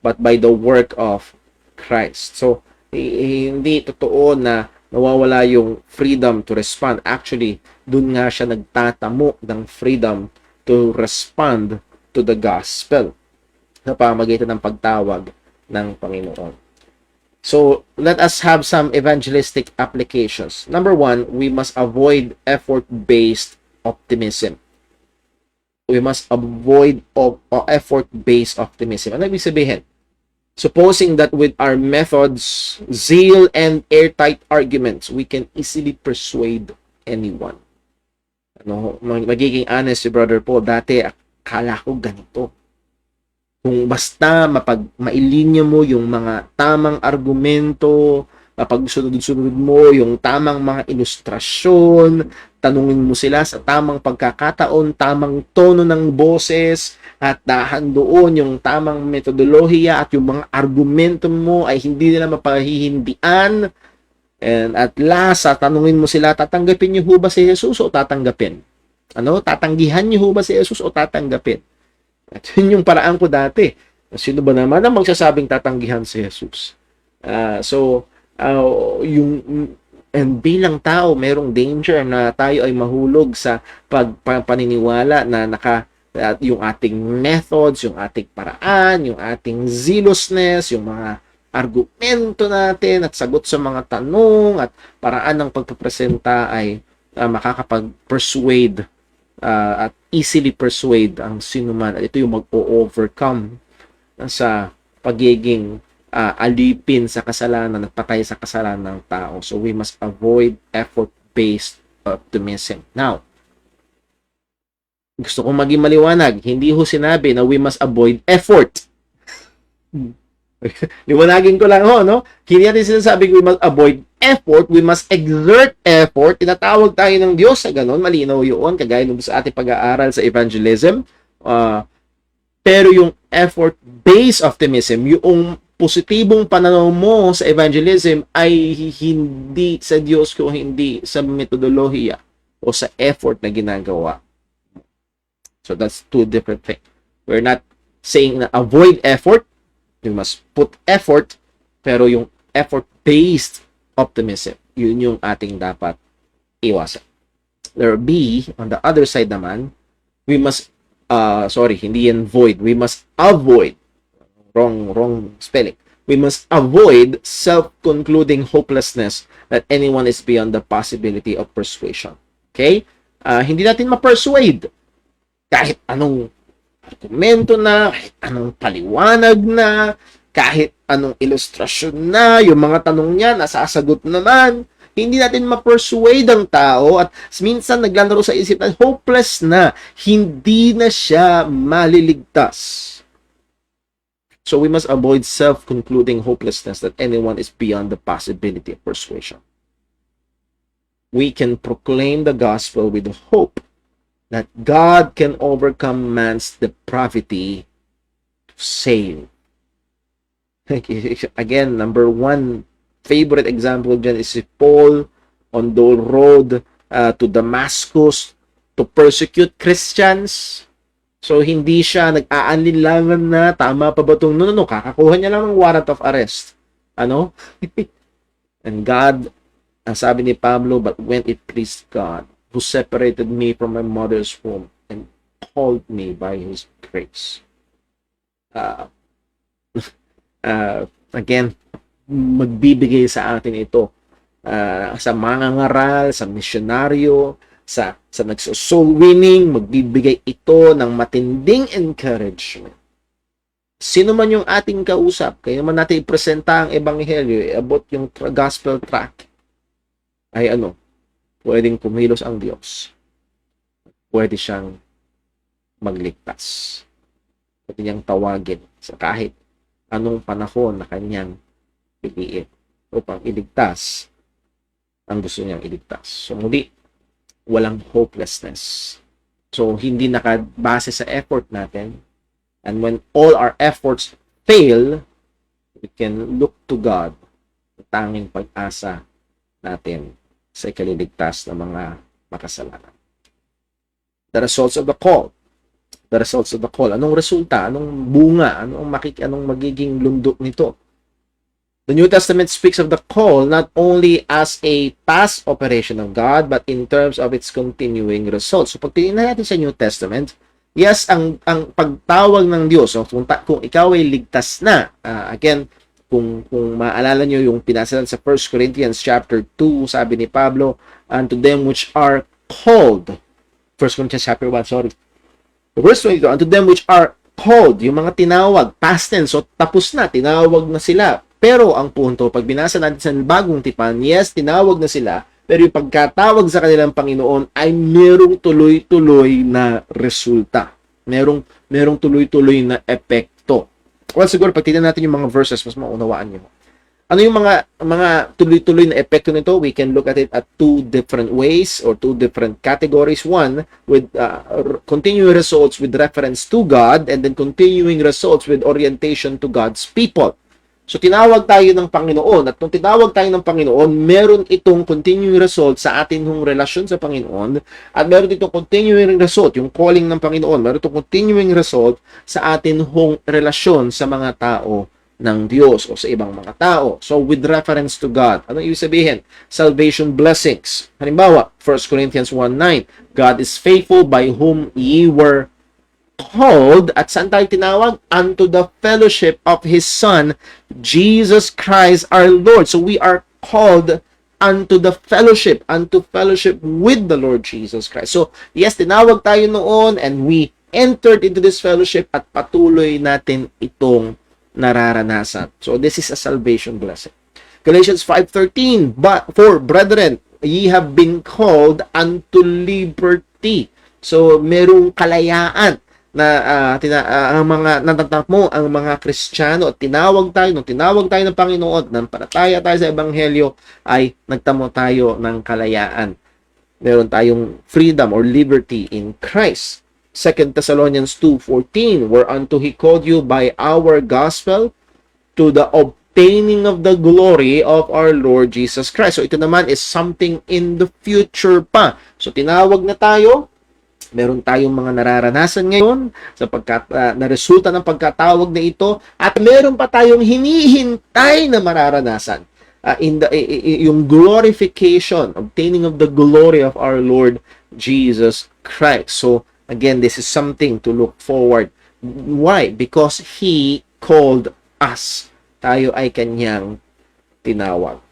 but by the work of Christ. So, hindi totoo na nawawala yung freedom to respond. Actually, dun nga siya nagtatamo ng freedom to respond to the gospel sa pamamagitan ng pagtawag ng Panginoon. So, let us have some evangelistic applications. Number 1, we must avoid effort-based optimism. We must avoid effort-based optimism. Ano ibig sabihin? Supposing that with our methods, zeal, and airtight arguments, we can easily persuade anyone. Magiging honest si Brother Paul, dati akala ko ganito. Kung basta mailinya mo yung mga tamang argumento, Kapag sunod-sunod mo yung tamang mga ilustrasyon, tanungin mo sila sa tamang pagkakataon, tamang tono ng boses, at dahan doon yung tamang metodolohiya at yung mga argumento mo ay hindi nila mapahihindian. And at last, tanungin mo sila, tatanggapin niyo ho ba si Jesus o tatanggapin? Tatanggihan niyo ho ba si Jesus o tatanggapin? At yun yung paraan ko dati. Sino ba naman ang magsasabing tatanggihan si Jesus? And bilang tao, merong danger na tayo ay mahulog sa paniniwala na yung ating methods, yung ating paraan, yung ating zealousness, yung mga argumento natin at sagot sa mga tanong at paraan ng pagpapresenta ay makakapag-persuade at easily persuade ang sinuman. At ito yung mag-overcome sa pagiging alipin sa kasalanan at patay sa kasalanan ng tao. So we must avoid effort-based optimism. Now, gusto kong maging maliwanag, hindi ho sinabi na we must avoid effort. Liwanagin ko lang ho, no? Hindi natin sinasabing we must avoid effort, we must exert effort. Tinatawag tayo ng Diyos sa ganon, malinaw yun, kagaya nung sa ating pag-aaral sa evangelism. Pero yung effort-based optimism, yung positibong pananaw mo sa evangelism ay hindi sa Diyos kung hindi sa metodolohiya o sa effort na ginagawa. So that's two different things. We're not saying na avoid effort. You must put effort, pero yung effort-based optimism, yun yung ating dapat iwasan. There B, on the other side naman, we must hindi yan void. We must avoid, wrong spelling. We must avoid self-concluding hopelessness that anyone is beyond the possibility of persuasion. Okay? Hindi natin ma-persuade kahit anong argumento na, kahit anong paliwanag na, kahit anong ilustrasyon na, yung mga tanong niya, nasasagot naman. Hindi natin ma-persuade ang tao at minsan naglalaro sa isip na hopeless na, hindi na siya maliligtas. So we must avoid self-concluding hopelessness that anyone is beyond the possibility of persuasion. We can proclaim the gospel with hope that God can overcome man's depravity to save. Again, number one favorite example dyan is si Paul on the road to Damascus to persecute Christians. So, hindi siya nag-aanlinlangan na, tama pa ba itong, no, kakakuha niya lang ng warrant of arrest. And God, ang sabi ni Pablo, but when it pleased God, who separated me from my mother's womb and called me by His grace. Again, magbibigay sa atin ito sa mangangaral, sa misyonaryo, sa nagso-soul winning, magbibigay ito ng matinding encouragement. Sino man yung ating kausap, kaya naman natin ipresenta ang ebanghelyo, about yung gospel track, ay pwedeng kumilos ang Diyos. Pwede siyang magligtas. Pwede niyang tawagin sa kahit anong panahon na kanyang piliin upang iligtas ang gusto niyang iligtas. So, muli, walang hopelessness. So, hindi nakabase sa effort natin. And when all our efforts fail, we can look to God, ang tanging pag-asa natin sa ikaliligtas ng mga makasalanan. The results of the call. The results of the call. Anong resulta? Anong bunga? Anong magiging lundok nito? The New Testament speaks of the call not only as a past operation of God, but in terms of its continuing results. So, pag tinignan natin sa New Testament, yes, ang pagtawag ng Diyos, kung ikaw ay ligtas na, again, kung maalala nyo yung pinasalan sa 1 Corinthians chapter 2, sabi ni Pablo, unto them which are called, 1 Corinthians chapter 1, sorry, verse 22, unto them which are called, yung mga tinawag, past tense, so tapos na, tinawag na sila. Pero ang punto, pag binasa natin sa bagong tipan, yes, tinawag na sila, pero yung pagkatawag sa kanilang Panginoon ay merong tuloy-tuloy na resulta. Merong tuloy-tuloy na epekto. Well, siguro, pag tignan natin yung mga verses, mas maunawaan nyo. Ano yung mga tuloy-tuloy na epekto nito? We can look at it at two different ways or two different categories. One, with continuing results with reference to God, and then continuing results with orientation to God's people. So, tinawag tayo ng Panginoon. At nung tinawag tayo ng Panginoon, meron itong continuing result sa atin hong relasyon sa Panginoon. At meron itong continuing result, yung calling ng Panginoon. Meron itong continuing result sa atin hong relasyon sa mga tao ng Diyos o sa ibang mga tao. So, with reference to God, ano ibig sabihin? Salvation blessings. Halimbawa, 1 Corinthians 1:9, God is faithful by whom ye were called, at saan tayo tinawag? Unto the fellowship of His Son, Jesus Christ our Lord. So, we are called unto fellowship with the Lord Jesus Christ. So, yes, tinawag tayo noon and we entered into this fellowship at patuloy natin itong nararanasan. So, this is a salvation blessing. Galatians 5:13, but for brethren, ye have been called unto liberty. So, merong kalayaan na ang mga natatap mo, ang mga Kristiyano, at tinawag tayo ng Panginoon, nampalataya tayo sa Ebanghelyo, ay nagtamo tayo ng kalayaan. Meron tayong freedom or liberty in Christ. 2 Thessalonians 2:14, whereunto He called you by our gospel to the obtaining of the glory of our Lord Jesus Christ. So ito naman is something in the future pa. So tinawag na tayo, meron tayong mga nararanasan ngayon sapagkat na resulta ng pagkatawag na ito, at meron pa tayong hinihintay na mararanasan. Yung glorification, obtaining of the glory of our Lord Jesus Christ. So again, this is something to look forward. Why? Because He called us. Tayo ay Kanyang tinawag.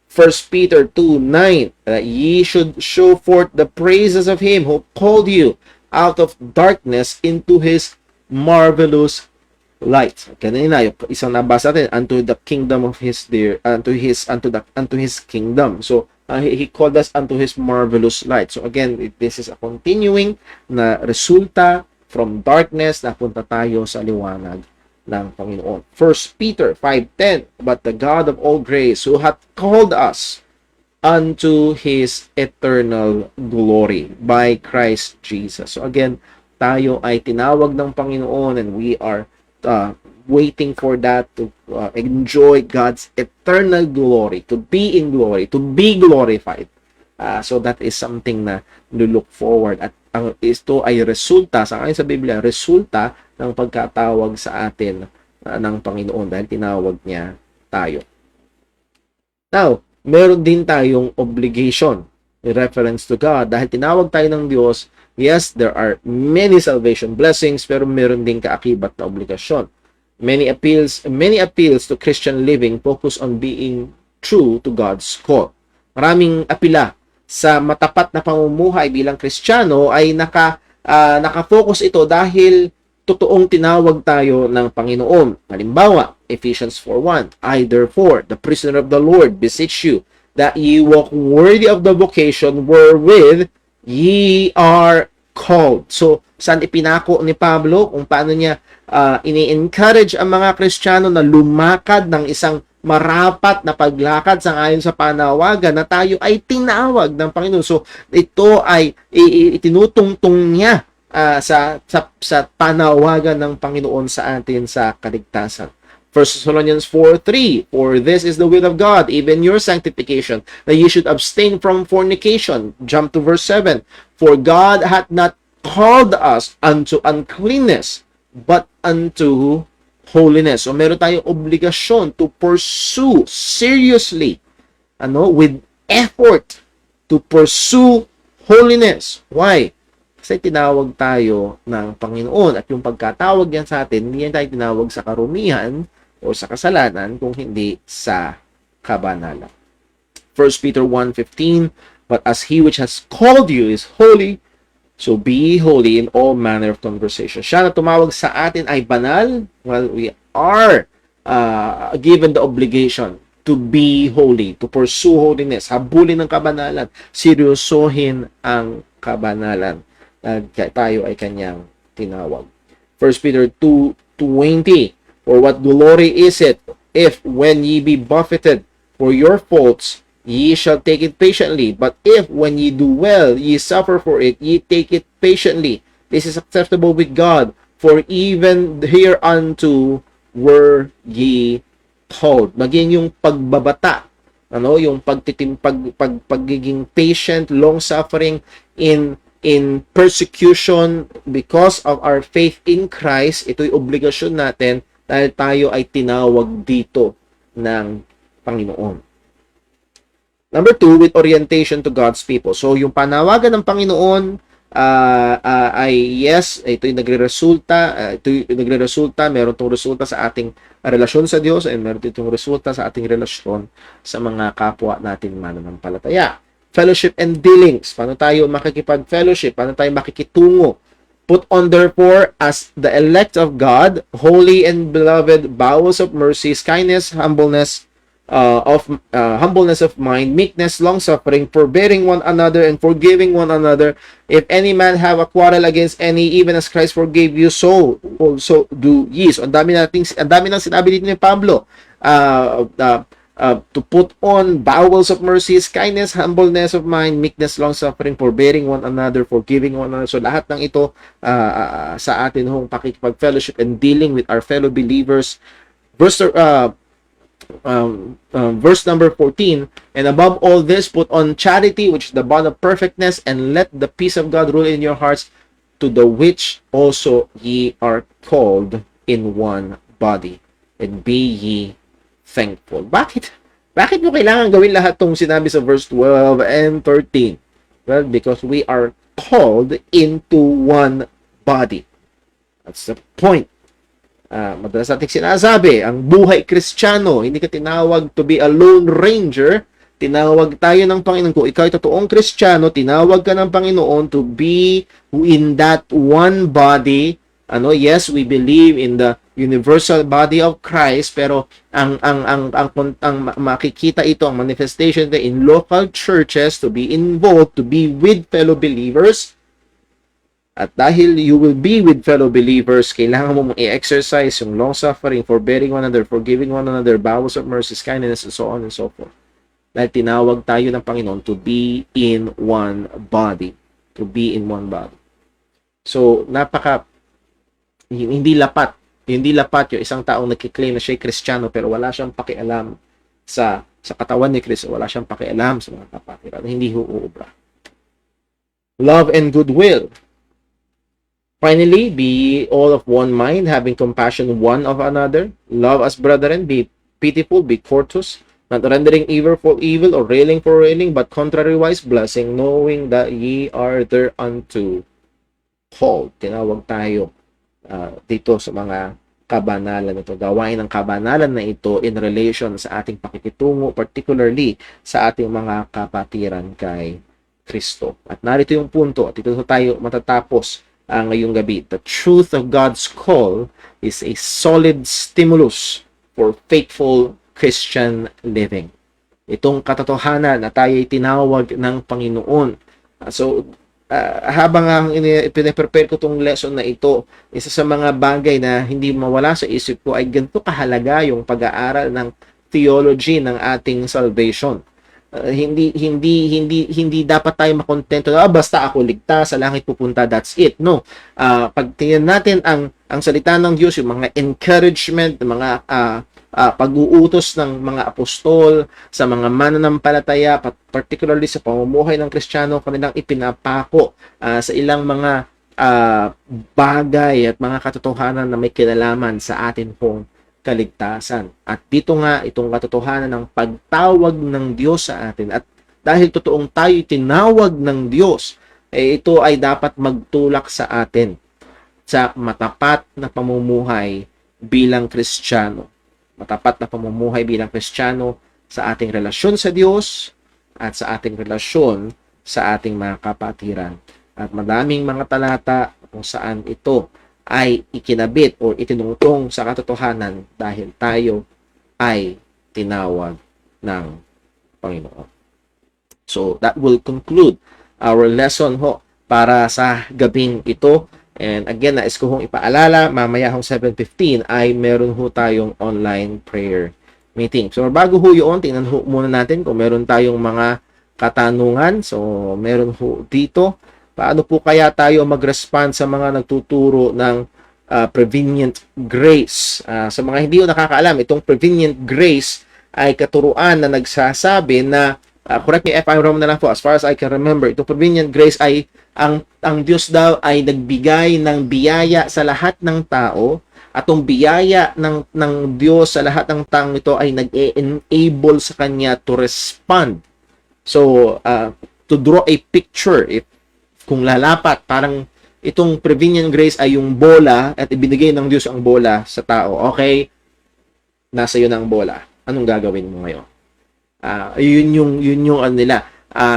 1 Peter 2:9, that ye should show forth the praises of Him who called you out of darkness into His marvelous light. Kanina yung isang nabasa natin, unto the kingdom of His dear, unto His kingdom. So He called us unto His marvelous light. So again, this is a continuing na resulta from darkness, napunta tayo sa liwanag ng Panginoon. 1 Peter 5:10, but the God of all grace, who hath called us unto His eternal glory by Christ Jesus. So again, tayo ay tinawag ng Panginoon, and we are waiting for that to enjoy God's eternal glory, to be in glory, to be glorified. So that is something na look forward. At ito ay resulta, sa akin sa Biblia, resulta ng pagkatawag sa atin ng Panginoon dahil tinawag niya tayo. Now, meron din tayong obligation in reference to God. Dahil tinawag tayo ng Diyos, yes, there are many salvation blessings, pero meron din kaakibat na obligasyon. Many appeals to Christian living focus on being true to God's call. Maraming apila sa matapat na pamumuhay bilang Kristiyano ay nakafocus ito dahil totoong tinawag tayo ng Panginoon. Halimbawa, Ephesians 4:1, I therefore, the prisoner of the Lord, beseech you that ye walk worthy of the vocation wherewith ye are called. So, saan ipinako ni Pablo kung paano niya ini-encourage ang mga Kristiyano na lumakad ng isang marapat na paglakad sangayon sa panawagan na tayo ay tinawag ng Panginoon. So, ito ay itinutungtong niya sa panawagan ng Panginoon sa atin sa kaligtasan. 1 Thessalonians 4:3, for this is the will of God, even your sanctification, that ye should abstain from fornication. Jump to verse 7, for God hath not called us unto uncleanness, but unto holiness. So meron tayong obligasyon to pursue seriously, with effort, to pursue holiness. Why? Kasi tinawag tayo ng Panginoon, at yung pagkatawag yan sa atin, hindi yan tayo tinawag sa karumihan o sa kasalanan, kung hindi sa kabanalan. 1 Peter 1:15, but as He which has called you is holy, so be holy in all manner of conversation. Siya na tumawag sa atin ay banal. Well, we are given the obligation to be holy, to pursue holiness, habulin ng kabanalan, seryosohin ang kabanalan. Tayo ay Kanyang tinawag. 1 Peter 2:20, for what glory is it if when ye be buffeted for your faults, ye shall take it patiently. But if when ye do well, ye suffer for it, ye take it patiently. This is acceptable with God. For even hereunto were ye called. Maging yung pagbabata, yung pagiging patient, long suffering in persecution because of our faith in Christ, ito'y obligasyon natin dahil tayo ay tinawag dito ng Panginoon. Number 2, with orientation to God's people. So, yung panawagan ng Panginoon ay yes, ito'y nagre-resulta, meron itong resulta sa ating relasyon sa Diyos, and meron itong resulta sa ating relasyon sa mga kapwa natin mananampalataya. Fellowship and dealings. Paano tayo makikipag-fellowship? Paano tayo makikitungo? Put on therefore as the elect of God, holy and beloved, bowels of mercies, kindness, humbleness of mind, meekness, long-suffering, forbearing one another, and forgiving one another. If any man have a quarrel against any, even as Christ forgave you, so also do ye. So, ang dami nang sinabi dito ni Pablo. To put on bowels of mercies, kindness, humbleness of mind, meekness, long-suffering, forbearing one another, forgiving one another. So, lahat ng ito sa atin hong pakikipag-fellowship and dealing with our fellow believers. Verse number 14, and above all this, put on charity, which is the bond of perfectness, and let the peace of God rule in your hearts, to the which also ye are called in one body, and be ye thankful. Bakit mo kailangan gawin lahat tong sinabi sa verse 12 and 13? Well, because we are called into one body. That's the point. Madalas natin sinasabi, ang buhay Kristiyano, hindi ka tinawag to be a lone ranger. Tinawag tayo ng Panginoon. Kung ikaw ay totoong Kristiyano, tinawag ka ng Panginoon to be in that one body. Yes, we believe in the universal body of Christ, pero ang makikita ito, ang manifestation in local churches, to be involved, to be with fellow believers. At dahil you will be with fellow believers, kailangan mo i-exercise yung long-suffering, forbearing one another, forgiving one another, bowels of mercies, kindness, and so on and so forth. Dahil tinawag tayo ng Panginoon to be in one body. To be in one body. So, hindi lapat yung isang taong nagkiklaim na siya'y Kristiyano pero wala siyang pakialam sa katawan ni Kristo, wala siyang pakialam sa mga kapatiran. Hindi huubra. Love and goodwill. Finally, be all of one mind, having compassion one of another. Love as brethren, be pitiful, be courteous, not rendering evil for evil or railing for railing, but contrariwise blessing, knowing that ye are thereunto called. Tinawag tayo dito sa mga kabanalan ito. Gawain ng kabanalan na ito in relation sa ating pakikitungo, particularly sa ating mga kapatiran kay Kristo. At narito yung punto, at ito tayo matatapos ngayong gabi. The truth of God's call is a solid stimulus for faithful Christian living. Itong katotohanan na tayo ay tinawag ng Panginoon. Habang pinaprepare ko itong lesson na ito, isa sa mga bagay na hindi mawala sa isip ko ay ganito kahalaga yung pag-aaral ng theology ng ating salvation. Hindi dapat tayo makontento na basta ako ligtas, sa langit pupunta, that's it. No. Pag tingnan natin ang salita ng Diyos, yung mga encouragement, mga pag-uutos ng mga apostol sa mga mananampalataya, particularly sa pamumuhay ng Kristiyano, kanilang ipinapako sa ilang mga bagay at mga katotohanan na may kinalaman sa atin pong kaligtasan. At dito nga itong katotohanan ng pagtawag ng Diyos sa atin, at dahil totoong tayo tinawag ng Diyos, ito ay dapat magtulak sa atin sa matapat na pamumuhay bilang Kristiyano. Matapat na pamumuhay bilang Kristiyano sa ating relasyon sa Diyos at sa ating relasyon sa ating mga kapatiran. At madaming mga talata kung saan ito ay ikinabit o itinungtong sa katotohanan dahil tayo ay tinawag ng Panginoon. So, that will conclude our lesson para sa gabing ito. And again, nais ko hong ipaalala, mamaya hong 7:15 ay meron tayong online prayer meeting. So bago ho yun, tingnan ho muna natin kung meron tayong mga katanungan. So meron ho dito, paano po kaya tayo mag-respond sa mga nagtuturo ng prevenient grace? Sa mga hindi ko nakakaalam, itong prevenient grace ay katuruan na nagsasabi na, correct me if I'm wrong na lang po, as far as I can remember, itong prevenient grace ay ang Diyos daw ay nagbigay ng biyaya sa lahat ng tao, at ang biyaya ng Diyos sa lahat ng taong ito ay nag-enable sa kanya to respond. So, to draw a picture, kung lalapat, parang itong prevenient grace ay yung bola at ibinigay ng Diyos ang bola sa tao. Okay, nasa iyo na ang bola. Anong gagawin mo ngayon? Yun yung ano nila.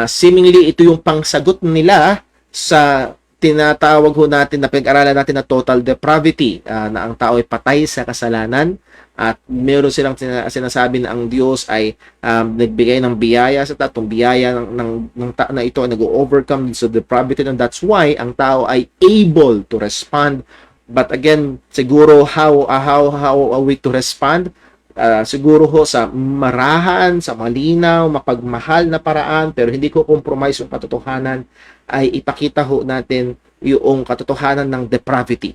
Seemingly, ito yung pangsagot nila sa tinatawag ho natin na pinag-aralan natin na total depravity, na ang tao ay patay sa kasalanan, at meron silang sinasabi na ang Diyos ay nagbigay ng biyaya sa tatong biyaya na ito ay nag-overcome sa depravity, and that's why ang tao ay able to respond. But again, siguro how are we to respond? Siguro ho sa marahan, sa malinaw, mapagmahal na paraan, pero hindi ko compromise yung katotohanan, ay ipakita ho natin yung katotohanan ng depravity.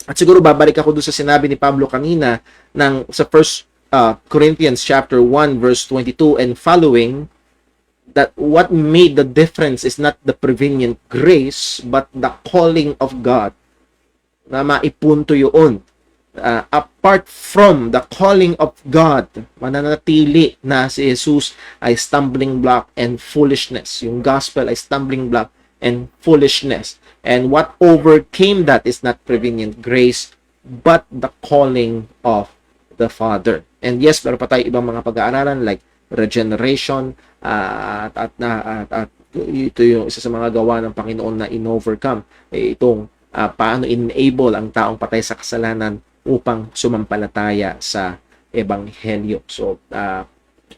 At siguro babalik ako doon sa sinabi ni Pablo kanina sa 1 Corinthians chapter 1 verse 22 and following, that what made the difference is not the prevenient grace but the calling of God. Na maipunto yun. Apart from the calling of God, mananatili na si Jesus ay stumbling block and foolishness. Yung gospel ay stumbling block and foolishness. And what overcame that is not prevenient grace, but the calling of the Father. And yes, meron pa tayo ibang mga pag-aaralan like regeneration, at ito yung isa sa mga gawa ng Panginoon na in-overcome. Itong paano enable ang taong patay sa kasalanan upang sumampalataya sa Ebanghelyo. So,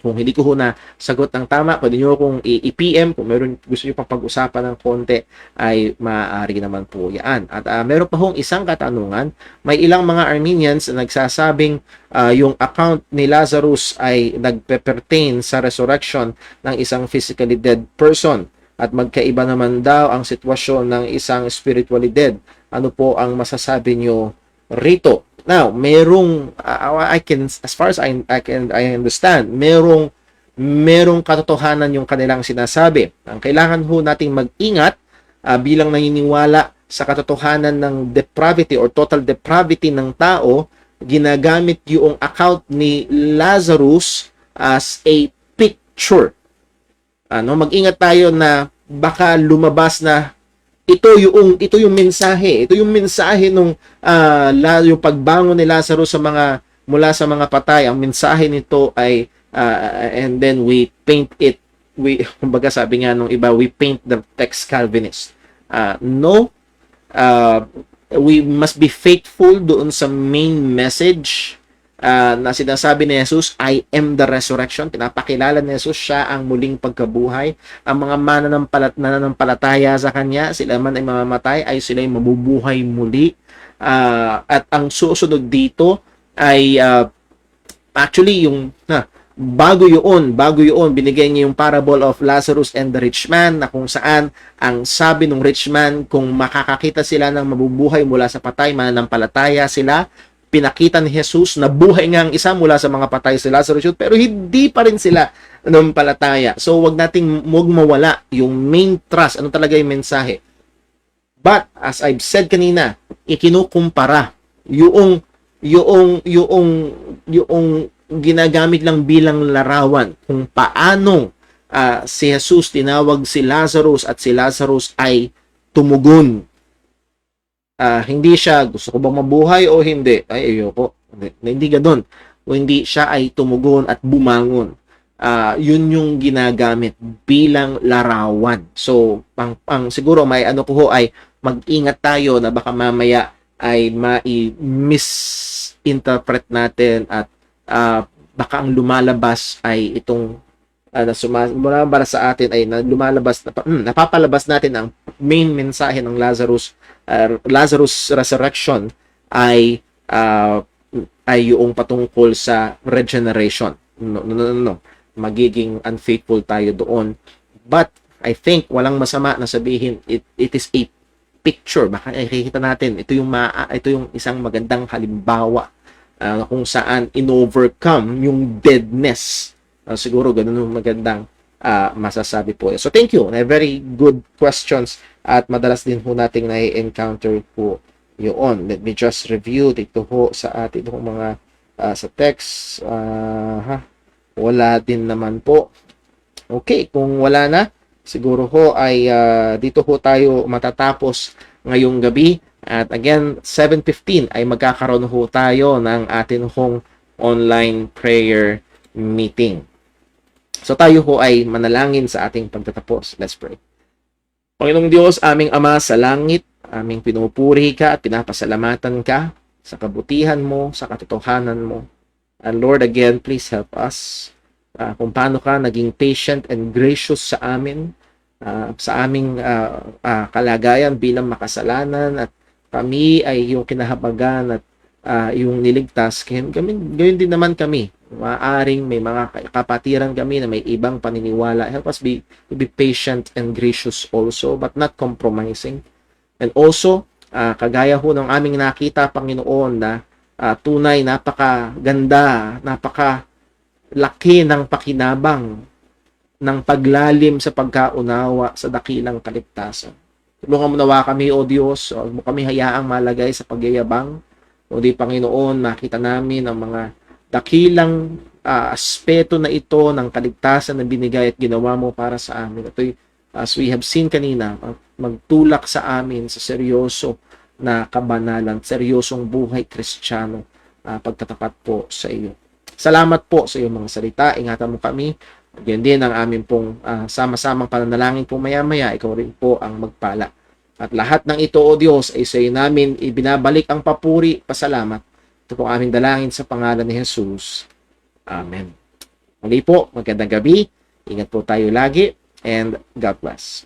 kung hindi ko na sagot ng tama, pwede nyo kung i-PM, kung meron gusto nyo pang pag-usapan ng konti, ay maaari naman po yan. At meron pa hong isang katanungan, may ilang mga Armenians na nagsasabing yung account ni Lazarus ay nagpe-pertain sa resurrection ng isang physically dead person, at magkaiba naman daw ang sitwasyon ng isang spiritually dead. Ano po ang masasabi nyo rito? Now, merong as far as I understand, merong katotohanan yung kanilang sinasabi. Ang kailangan ho nating mag-ingat bilang naniniwala sa katotohanan ng depravity or total depravity ng tao, ginagamit yung account ni Lazarus as a picture. Mag-ingat tayo na baka lumabas na ito yung mensahe nung yung pagbangon ni Lazarus mula sa mga patay. Ang mensahe nito ay and then we paint it, kumbaga sabi nga nung iba, we paint the text Calvinist. No, we must be faithful doon sa main message na sinasabi ni Jesus, I am the resurrection. Pinapakilala ni Jesus siya ang muling pagkabuhay. Ang mga mananampalataya sa kanya, sila man ay mamamatay, ay sila ay mabubuhay muli. At ang susunod dito ay actually bago yun, binigay niya yung parable of Lazarus and the rich man, na kung saan ang sabi ng rich man, kung makakakita sila ng mabubuhay mula sa patay, mananampalataya sila. Pinakita ni Jesus na buhay nga ang isa mula sa mga patay si Lazarus, pero hindi pa rin sila nanampalataya. So wag mawala yung main thrust, ano talaga yung mensahe. But as I've said kanina, ikinukumpara yung ginagamit lang bilang larawan kung paano si Jesus tinawag si Lazarus at si Lazarus ay tumugon. Hindi siya, gusto ko bang mabuhay o hindi? Ay, ayoko. Hindi ganoon. O hindi siya ay tumugon at bumangon. Yun yung ginagamit bilang larawan. So, siguro may ano ko ay mag-ingat tayo na baka mamaya ay misinterpret natin at baka ang lumalabas ay itong lumalabas sa atin ay napapalabas natin ang main mensahe ng Lazarus resurrection ay ay yung patungkol sa regeneration. No. Magiging unfaithful tayo doon. But I think walang masama na sabihin it is a picture. Baka nakikita natin ito yung isang magandang halimbawa kung saan in-overcome yung deadness. Siguro ganun yung magandang masasabi po. So thank you. Very good questions at madalas din po nating na-encounter po yun. Let me just review dito po sa ating mga sa text. Wala din naman po. Okay, kung wala na, siguro ho ay dito ho tayo matatapos ngayong gabi. At again, 7:15 ay magkakaroon ho tayo ng atin hong online prayer meeting. So tayo ho ay manalangin sa ating pagtatapos. Let's pray. Panginoong Diyos, aming Ama sa langit, aming pinupuri ka at pinapasalamatan ka sa kabutihan mo, sa katotohanan mo. And Lord, again, please help us kung paano ka naging patient and gracious sa amin, sa aming kalagayan bilang makasalanan, at kami ay yung kinahabagan at yung niligtas. Gawin din naman kami. Maaring may mga kapatiran kami na may ibang paniniwala. Help us to be patient and gracious also, but not compromising. And also, kagaya ho ng aming nakita, Panginoon, na tunay, napakaganda, napakalaki ng pakinabang, ng paglalim sa pagkaunawa sa dakilang kaligtasan. Tulungan mo nawa kami, O Diyos, huwag mo kami hayaang malagay sa pagyayabang. O di, Panginoon, makita namin ang mga dakilang aspeto na ito ng kaligtasan na binigay at ginawa mo para sa amin. Ito'y, as we have seen kanina, magtulak sa amin sa seryoso na kabanalan, seryosong buhay Kristiyano, pagtatapat po sa iyo. Salamat po sa iyong mga salita. Ingatan mo kami. Yan din ang aming pong sama-samang pananalangin po maya-maya. Ikaw rin po ang magpala. At lahat ng ito, O Diyos, ay sa iyo namin ibinabalik ang papuri, pasalamat. Ito po aming dalangin sa pangalan ni Jesus. Amen. Muli po, magandang gabi. Ingat po tayo lagi, and God bless.